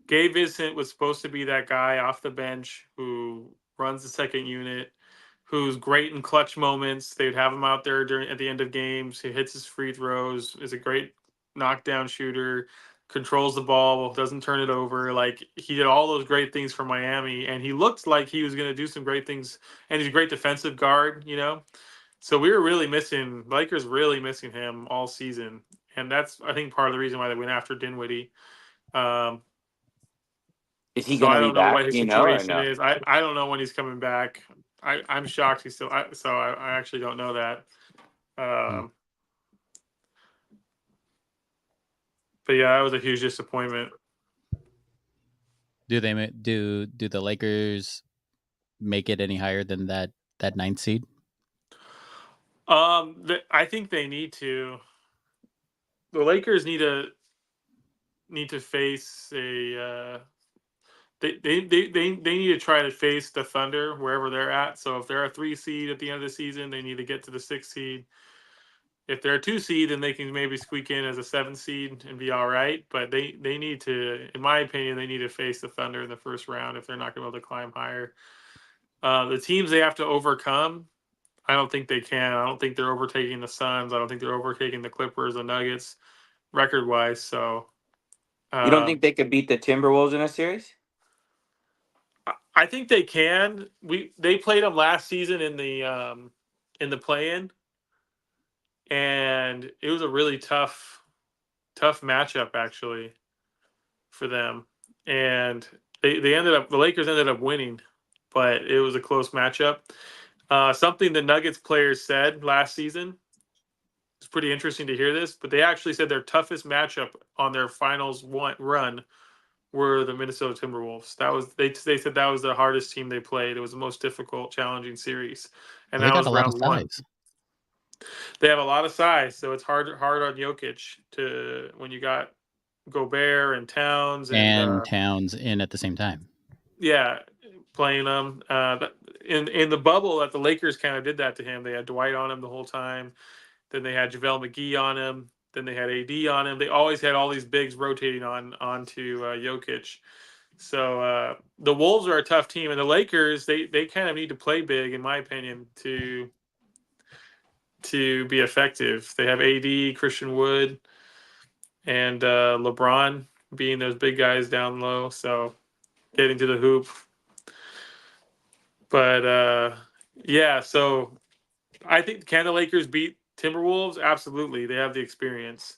Gabe Vincent was supposed to be that guy off the bench who runs the second unit, who's great in clutch moments. They'd have him out there at the end of games. He hits his free throws, is a great knockdown shooter, controls the ball, doesn't turn it over. Like he did all those great things for Miami, and he looked like he was going to do some great things. And he's a great defensive guard, So we were really missing Lakers, really missing him all season, and that's I think part of the reason why they went after Dinwiddie. Is he So going I to be don't know back? what his Do you know or situation no? is. I don't know when he's coming back. I'm shocked he's still. I actually don't know that. But yeah, that was a huge disappointment. Do the Lakers make it any higher than that 9th seed? I think they need to. The Lakers need to face a. They need to try to face the Thunder wherever they're at. So if they're a 3 seed at the end of the season, they need to get to the 6 seed. If they're a 2 seed, then they can maybe squeak in as a 7 seed and be all right. But they need to, in my opinion, they need to face the Thunder in the first round if they're not going to be able to climb higher. The teams they have to overcome, I don't think they can. I don't think they're overtaking the Suns. I don't think they're overtaking the Clippers, the Nuggets, record wise. So You don't think they could beat the Timberwolves in a series? I think they can. They played them last season in the play-in, and it was a really tough matchup actually for them. And the Lakers ended up winning, but it was a close matchup. Something the Nuggets players said last season. It's pretty interesting to hear this, but they actually said their toughest matchup on their finals run were the Minnesota Timberwolves. That was they said that was the hardest team they played. It was the most difficult, challenging series, and They that got was a lot round of one. size. They have a lot of size, so it's hard on Jokic when you got Gobert and Towns and Towns in at the same time. Yeah, playing them in the bubble that the Lakers kind of did that to him. They had Dwight on him the whole time. Then they had JaVale McGee on him. Then they had AD on him. They always had all these bigs rotating onto Jokic. So the Wolves are a tough team, and the Lakers they kind of need to play big, in my opinion, to be effective. They have AD, Christian Wood, and LeBron being those big guys down low. So getting to the hoop. But yeah, so I think can the Lakers beat Timberwolves? Absolutely. They have the experience,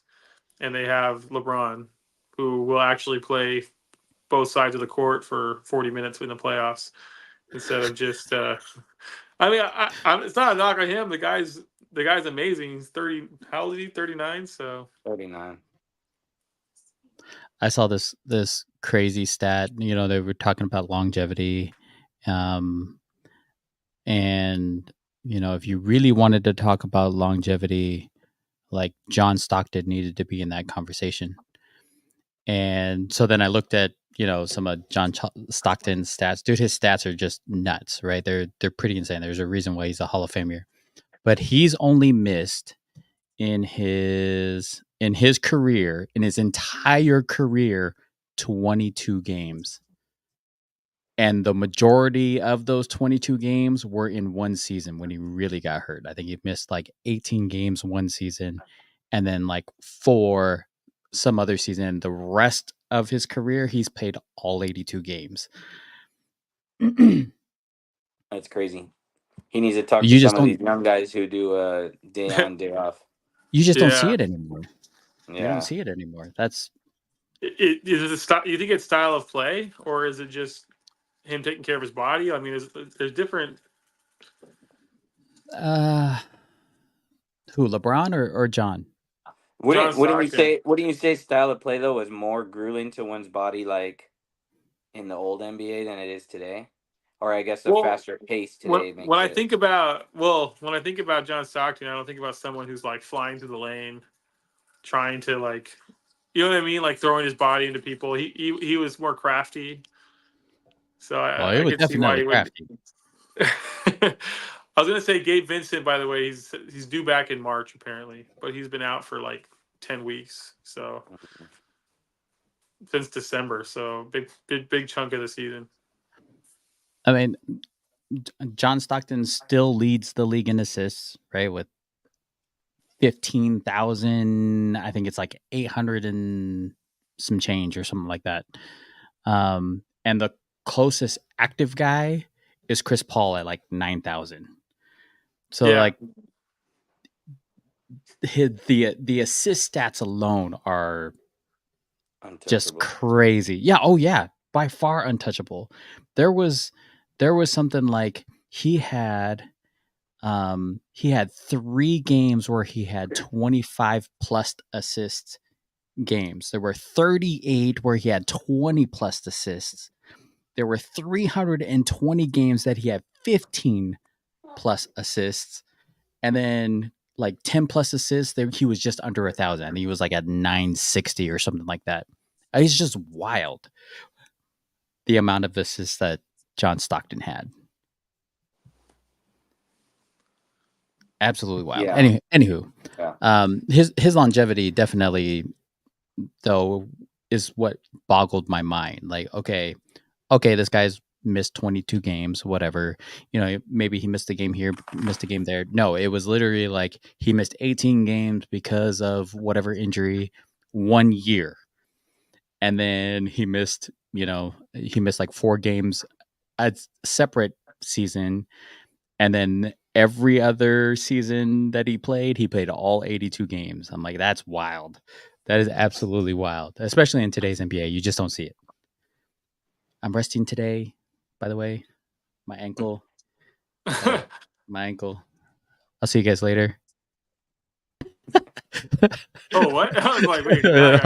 and they have LeBron, who will actually play both sides of the court for 40 minutes in the playoffs instead of just. I mean, it's not a knock on him. The guy's amazing. He's 30. How old is he? 39. So 39. I saw this crazy stat. They were talking about longevity, and if you really wanted to talk about longevity, like John Stockton needed to be in that conversation. And so then I looked at, some of Stockton's stats. Dude, his stats are just nuts, right? They're pretty insane. There's a reason why he's a Hall of Famer. But he's only missed in his career, in his entire career, 22 games. And the majority of those 22 games were in one season when he really got hurt. I think he missed like 18 games one season and then like 4 some other season. The rest of his career, he's played all 82 games. That's crazy. He needs to talk You to just some of don't- these young guys who do day on, day off. You just don't Yeah. see it anymore. You Yeah. don't see it anymore. That's Is it you think it's style of play, or is it just him taking care of his body? I mean, there's different. who, LeBron or John? Wouldn't Stockton. you say style of play though was more grueling to one's body like in the old NBA than it is today? Or I guess the Well, faster pace today When I makes it. think about John Stockton, I don't think about someone who's like flying through the lane, trying to like, you know what I mean, like throwing his body into people. He was more crafty. So Well, it I was could see why he definitely would. crafty. I was gonna say Gabe Vincent. By the way, he's due back in March apparently, but he's been out for like 10 weeks, so since December. So big chunk of the season. I mean, John Stockton still leads the league in assists, right? With 15,000, I think it's like 800 and some change or something like that. And the closest active guy is Chris Paul at like 9,000. So Yeah. like the assist stats alone are just Untouchable. crazy. Yeah. Oh yeah. By far untouchable. There was something like he had 3 games where he had 25 plus assists games. There were 38 where he had 20 plus assists. There were 320 games that he had 15 plus assists. And then like 10 plus assists, he was just under 1,000. And he was like at 960 or something like that. It's just wild, the amount of assists that John Stockton had. Absolutely wild. Yeah. Anywho, Yeah. his longevity definitely, though, is what boggled my mind. Like, okay, this guy's missed 22 games, whatever. Maybe he missed a game here, missed a game there. No, it was literally like he missed 18 games because of whatever injury 1 year. And then he missed like 4 games a separate season. And then every other season that he played all 82 games. I'm like, that's wild. That is absolutely wild, especially in today's NBA. You just don't see it. I'm resting today, by the way. My ankle. My ankle. I'll see you guys later. Oh, what? I was like, wait, geez.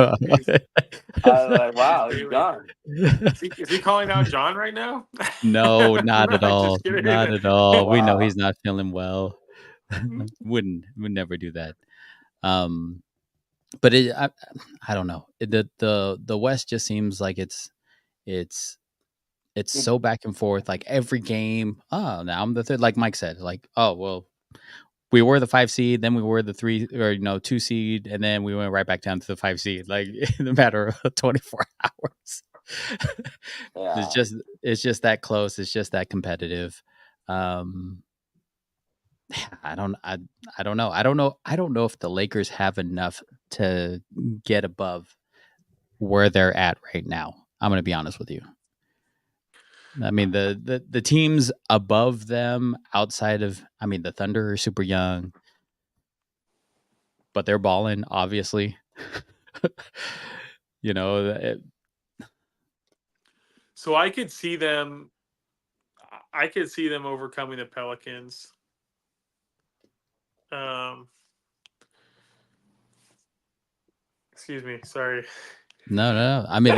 I was like, wow, he's gone. Is he calling out John right now? No, not at Just all. kidding. Not at all. We know Wow. he's not feeling well. Would never do that. But I don't know. The West just seems like it's so back and forth. Like every game, now I'm the third. Like Mike said, like, oh well, we were the 5 seed, then we were the 3 or 2 seed, and then we went right back down to the 5 seed. Like in a matter of 24 hours. Yeah. It's just that close. It's just that competitive. I don't know. I don't know if the Lakers have enough to get above where they're at right now. I'm going to be honest with you. I mean, the teams above them outside of, the Thunder are super young, but they're balling, obviously. So I could see them overcoming the Pelicans. Excuse me, sorry. No. I mean,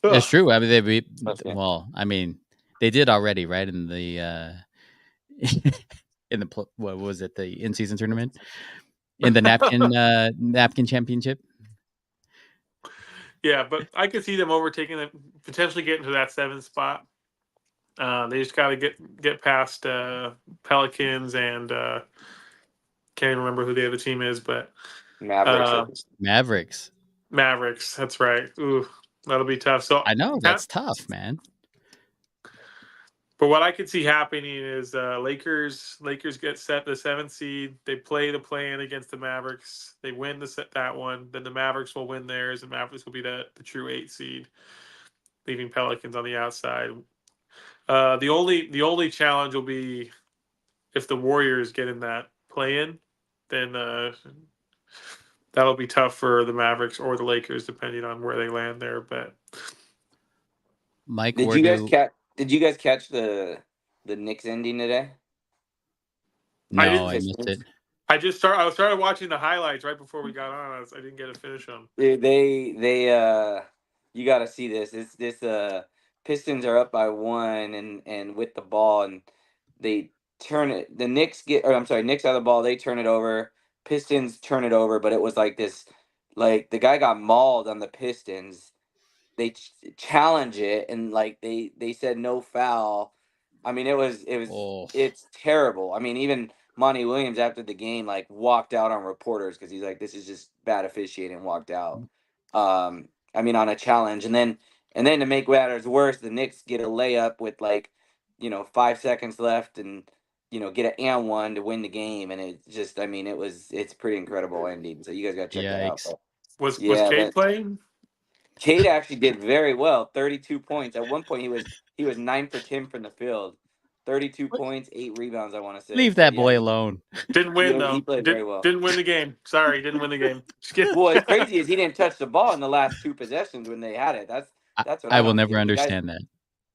it's true. I mean, Okay. they did already, right? In the what was it? The in-season tournament. in the napkin championship. Yeah, but I could see them overtaking it, potentially getting to that 7th spot. They just got to get past Pelicans and can't even remember who the other team is, but Mavericks. Mavericks. That's right. Ooh, that'll be tough. So I know that's tough, man. But what I could see happening is Lakers get set the 7th seed. They play the play-in against the Mavericks. They win that one. Then the Mavericks will win theirs. The Mavericks will be the true 8th seed, leaving Pelicans on the outside. The only challenge will be if the Warriors get in that play-in, then that'll be tough for the Mavericks or the Lakers, depending on where they land there. But Mike, Did you guys catch the Knicks ending today? No, I missed it. I started watching the highlights right before we got on. I didn't get to finish them. They you got to see this. This Pistons are up by 1 and with the ball, and they turn it. The Knicks Knicks have the ball. They turn it over. Pistons turn it over, but it was like this, like the guy got mauled on the Pistons. They challenge it, and like they said no foul. I mean, it's terrible. I mean, even Monty Williams after the game like walked out on reporters because he's like, this is just bad officiating, and walked out. I mean, on a challenge, and then to make matters worse, the Knicks get a layup with 5 seconds left, and get an and one to win the game, and it's just, I mean, it's pretty incredible ending. So you guys got to check that out. Yikes. Was Cade playing? Cade actually did very well, 32 points. At one point, he was 9 for 10 from the field, 32 points, 8 rebounds. I want to say. Leave that boy alone. Didn't win though. He played very well. Didn't win the game. Sorry, didn't win the game. Well, what's crazy is he didn't touch the ball in the last 2 possessions when they had it. That's what I will never understand that.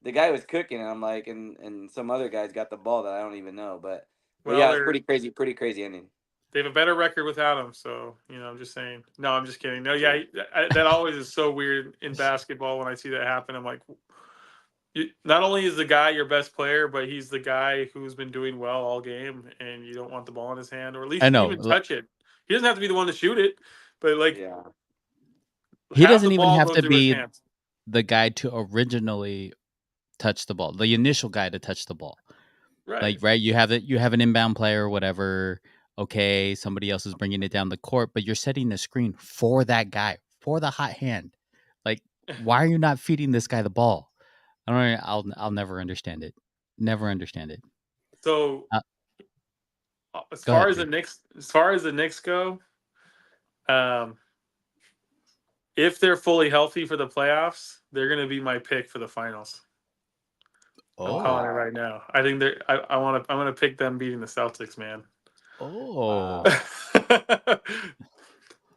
The guy was cooking, and I'm like, and some other guys got the ball that I don't even know. But Well, yeah, it's pretty crazy ending. They have a better record without him, so I'm just saying. No, I'm just kidding. No, yeah, that always is so weird in basketball when I see that happen. I'm like, not only is the guy your best player, but he's the guy who's been doing well all game, and you don't want the ball in his hand, or at least even touch it. He doesn't have to be the one to shoot it, but he doesn't even have to be the guy to originally touch the ball, the initial guy to touch the ball. Right. You have an inbound player or whatever. Okay, somebody else is bringing it down the court, but you're setting the screen for that guy, for the hot hand. Like, why are you not feeding this guy the ball? I don't know. I'll never understand it. Never understand it. So, as far as the Knicks go, if they're fully healthy for the playoffs, they're going to be my pick for the finals. I'm calling it right now. I think I'm going to pick them beating the Celtics, man. Oh. I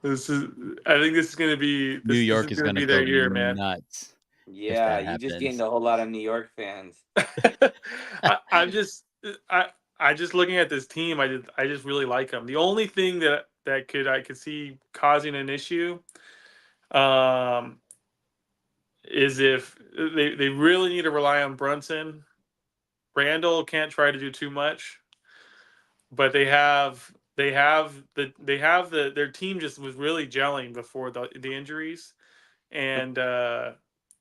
think this is going to be New York is going to be their year, man. Nuts. Yeah, you just gained a whole lot of New York fans. I just looking at this team, I just really like them. The only thing that I could see causing an issue is if they really need to rely on Brunson. Randall can't try to do too much, but their team just was really gelling before the injuries, and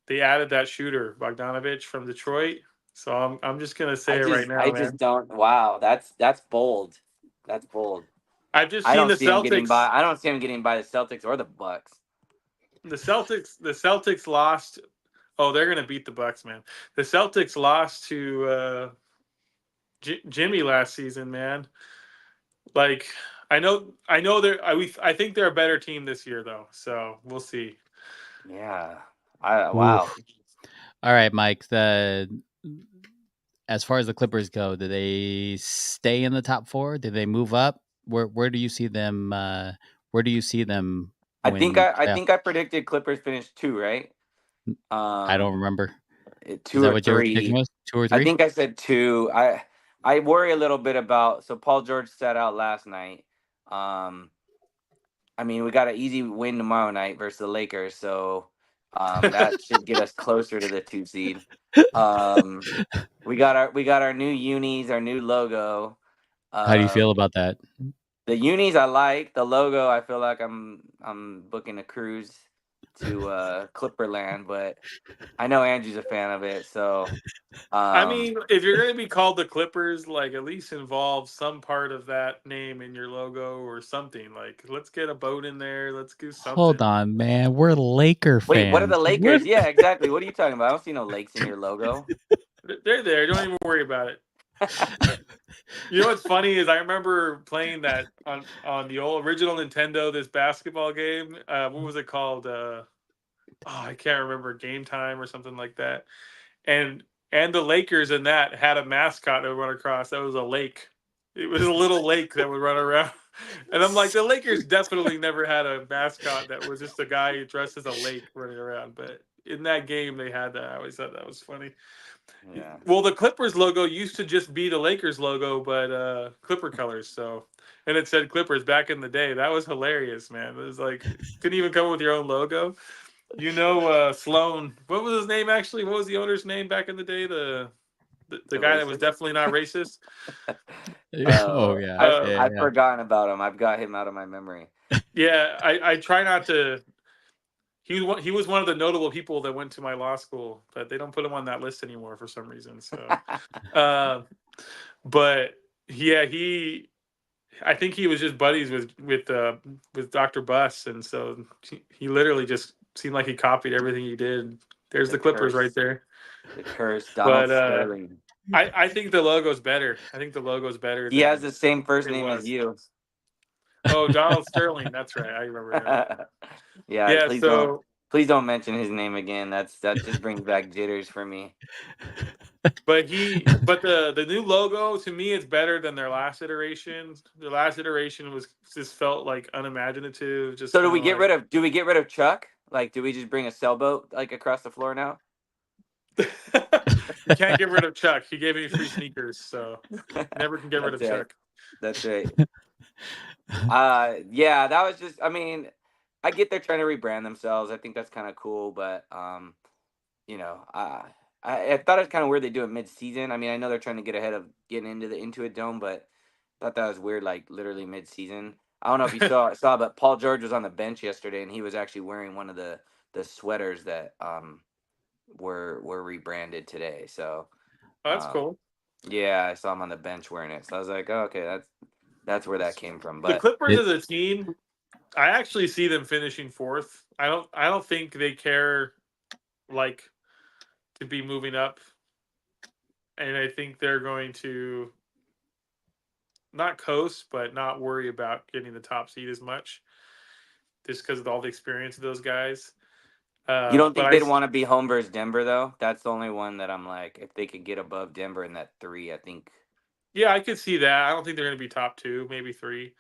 they added that shooter Bogdanovich from Detroit. So I'm just gonna say right now, I just don't. Wow, that's bold. That's bold. I've just seen the Celtics. I don't see him getting by the Celtics or the Bucks. The Celtics lost. Oh, they're gonna beat the Bucks, man. The Celtics lost to Jimmy last season, man. Like, I know I think they're a better team this year, though. So we'll see. Yeah. Wow. All right, Mike. As far as the Clippers go, do they stay in the top 4? Did they move up? Where do you see them? Where do you see them? I think I predicted Clippers finish 2, right? I don't remember. 2 or 3. 2 or 3. I think I said 2. I worry a little bit about. So Paul George sat out last night. I mean, we got an easy win tomorrow night versus the Lakers, so that should get us closer to the 2 seed. We got our new unis, our new logo. How do you feel about that? The unis I like. The logo, I feel like I'm booking a cruise to Clipperland, but I know Andrew's a fan of it, so I mean, if you're going to be called the Clippers, like at least involve some part of that name in your logo or something. Like, let's get a boat in there. Let's do something. Hold on, man. We're Laker fans. wait, what are the Lakers? What- Yeah, exactly. What are you talking about? I don't see no lakes in your logo. They're there. Don't even worry about it. You know what's funny is I remember playing that on the old original Nintendo. This basketball game. What was it called? I can't remember. Game Time or something like that. And the Lakers in that had a mascot that would run across. That was a lake. It was a little lake that would run around. And I'm like, the Lakers definitely never had a mascot that was just a guy dressed as a lake running around. But in that game, they had that. I always thought that was funny. Yeah. Well, the Clippers logo used to just be the Lakers logo, but Clipper colors. So, and it said Clippers back in the day. That was hilarious, man. It was like, couldn't even come up with your own logo. You know, Sloan. What was his name actually? What was the owner's name back in the day? The guy that was racist? definitely not racist. oh yeah. I've forgotten about him. I've got him out of my memory. Yeah, I try not to. He was one of the notable people that went to my law school, but they don't put him on that list anymore for some reason. So, but yeah, I think he was just buddies with Dr. Buss, and so he literally just seemed like he copied everything he did. There's the Clippers right there. The curse, Donald Sterling. I think the logo's better. I think the logo's better. He has the same first name as you. Oh, Donald Sterling. That's right. I remember him. Yeah. Please don't mention his name again. That just brings back jitters for me. But the new logo to me is better than their last iteration. The last iteration just felt like unimaginative. Just so do we get rid of Chuck? Like, do we just bring a sailboat like across the floor now? You can't get rid of Chuck. He gave me free sneakers, so never can get rid of Chuck. That's right. Yeah, that was just. I mean, I get they're trying to rebrand themselves. I think that's kind of cool, but you know, I thought it was kind of weird they do it mid-season. I mean, I know they're trying to get ahead of getting into the Intuit Dome, but I thought that was weird, like literally mid-season. I don't know if you saw, but Paul George was on the bench yesterday, and he was actually wearing one of the sweaters that were rebranded today. So that's cool. Yeah, I saw him on the bench wearing it. So I was like, oh, okay, that's where that came from. But the Clippers as a team, I actually see them finishing fourth. I don't think they care like to be moving up. And I think they're going to not coast, but not worry about getting the top seed as much, just because of all the experience of those guys. You don't think they'd want to be home versus Denver, though? That's the only one that I'm like, if they could get above Denver in that 3, I think. Yeah, I could see that. I don't think they're going to be top 2, maybe 3,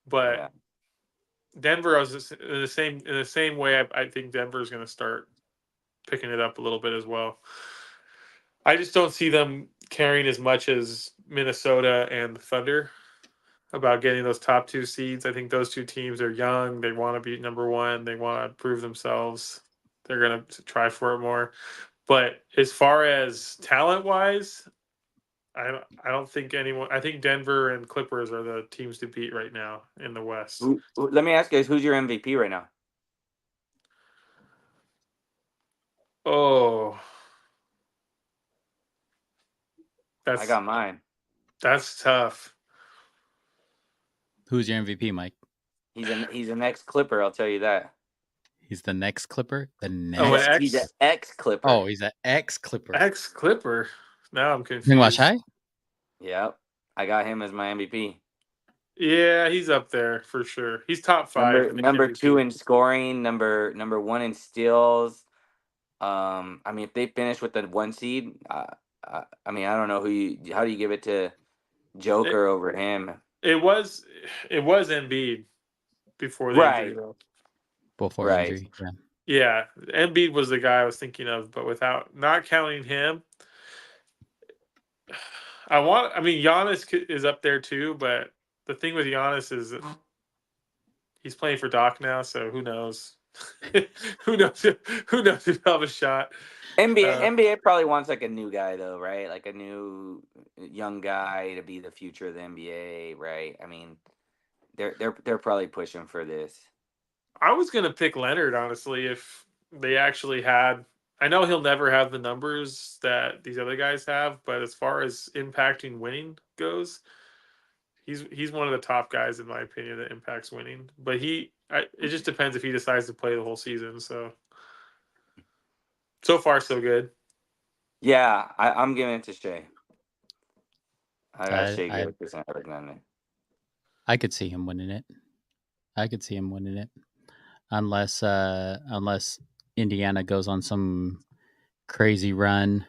but yeah. Denver was in the same way. I think Denver is going to start picking it up a little bit as well. I just don't see them caring as much as Minnesota and the Thunder about getting those top 2 seeds. I think those two teams are young. They want to be number 1. They want to prove themselves. They're going to try for it more. But as far as talent-wise, I don't think anyone. I think Denver and Clippers are the teams to beat right now in the West. Let me ask you guys, who's your MVP right now? Oh, I got mine. That's tough. Who's your MVP, Mike? He's an ex-Clipper, I'll tell you that. He's the next Clipper? He's an ex-Clipper. Oh, he's an ex-Clipper. Ex-Clipper. Now I'm confused. Ringwatch High? Yep. I got him as my MVP. Yeah, he's up there for sure. He's top 5. Number 2 in scoring, number 1 in steals. I mean, if they finish with the 1 seed, I mean, I don't know how do you give it to Joker over him? It was Embiid before the injury, though. Before injury, yeah. Embiid was the guy I was thinking of, but without not counting him, Giannis is up there too. But the thing with Giannis is that he's playing for Doc now, so who knows? who knows if he'll have a shot. NBA probably wants like a new guy though, right? Like a new young guy to be the future of the NBA, right? I mean, they're probably pushing for this. I was gonna pick Leonard, honestly, if they actually had. I know he'll never have the numbers that these other guys have, but as far as impacting winning goes, he's one of the top guys in my opinion that impacts winning. But it just depends if he decides to play the whole season. So far so good. Yeah, I'm giving it to Shea. I got I- Shea I- Gilchrist and Alexander. I could see him winning it. Unless Indiana goes on some crazy run,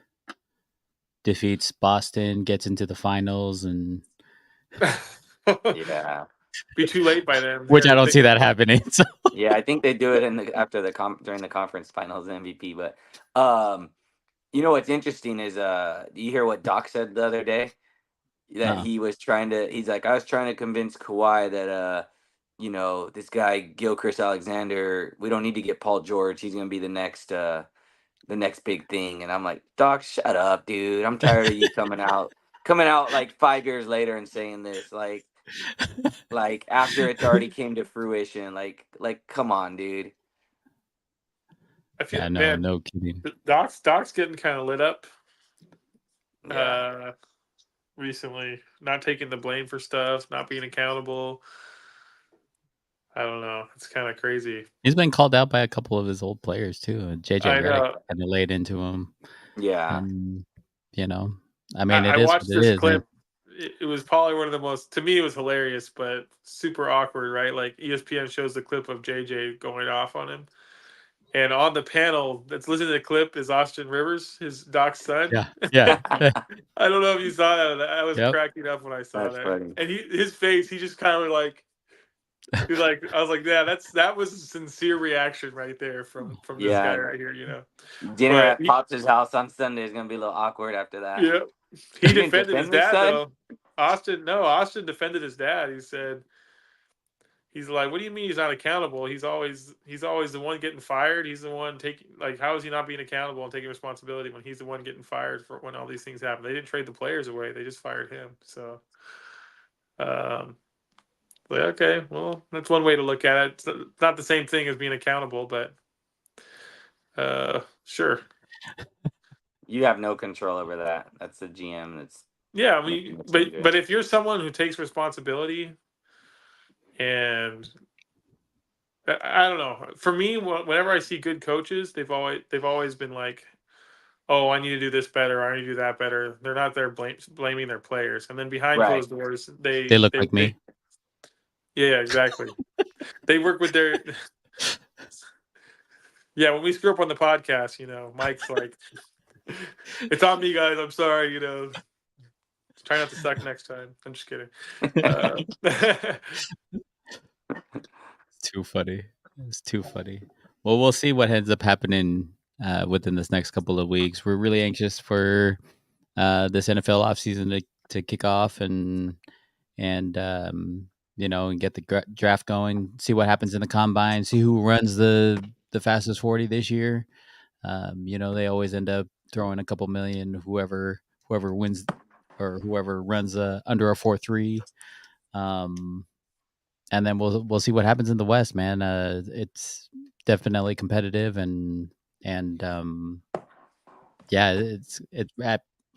defeats Boston, gets into the finals, and Yeah, Be too late by then. which I don't see that happening. So yeah. I think they do it during the conference finals MVP. But you know what's interesting is you hear what Doc said the other day that Uh-uh. he's like, I was trying to convince Kawhi that this guy Gilchrist Alexander, we don't need to get Paul George. He's gonna be the next big thing. And I'm like, Doc, shut up, dude. I'm tired of you coming out like 5 years later and saying this, like after it's already came to fruition. Like come on, dude. I feel yeah, man, no kidding. Doc's getting kind of lit up Yeah. recently, not taking the blame for stuff, not being accountable. I don't know. It's kind of crazy. He's been called out by a couple of his old players too. JJ I Redick know. kind of laid into him. Yeah. And, I mean, I it is watched what it this is. clip. It was probably one of the most, to me, it was hilarious, but super awkward, right? Like ESPN shows the clip of JJ going off on him. And on the panel that's listening to the clip is Austin Rivers, his Doc's son. Yeah. I don't know if you saw that. I was Yep. cracking up when I saw That's that. funny. And his face, he just kind of like, he's like, I was like, yeah, that was a sincere reaction right there from this Yeah. guy right here, Dinner But at Pops' house on Sunday is gonna be a little awkward after that. Yeah, he You didn't defended his defend his dad son? though. Austin defended his dad. He said, he's like, what do you mean he's not accountable? He's always the one getting fired. He's the one taking, like, how is he not being accountable and taking responsibility when he's the one getting fired for when all these things happen? They didn't trade the players away. They just fired him. So, like, okay, well, that's one way to look at it. It's not the same thing as being accountable, but sure. You have no control over that. That's the GM. That's Yeah, I mean, That's what it but if you're someone who takes responsibility, and I don't know, for me, whenever I see good coaches, they've always been like, oh, I need to do this better, or I need to do that better. They're not there blaming their players, and then behind Right. closed doors, They look like me. Yeah, exactly. They work with their. Yeah, when we screw up on the podcast, Mike's like, it's on me, guys. I'm sorry, Try not to suck next time. I'm just kidding. It's too funny. It's too funny. Well, we'll see what ends up happening within this next couple of weeks. We're really anxious for this NFL offseason to kick off and get the draft going. See what happens in the combine. See who runs the fastest 40 this year. They always end up throwing a couple million. Whoever wins or whoever runs under a 4.3. And then we'll see what happens in the West, man. It's definitely competitive and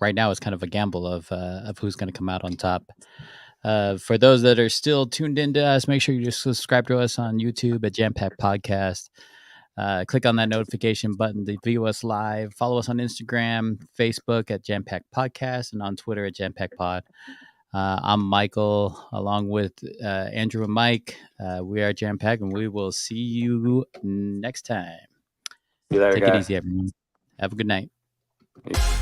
right now it's kind of a gamble of who's going to come out on top. For those that are still tuned into us, make sure you just subscribe to us on YouTube at Jam Pack Podcast. Click on that notification button to view us live. Follow us on Instagram, Facebook at Jam Pack Podcast, and on Twitter at Jam Pack Pod. I'm Michael, along with Andrew and Mike. We are Jam Pack, and we will see you next time. See you later, Take guys. it easy, everyone. Have a good night. Peace.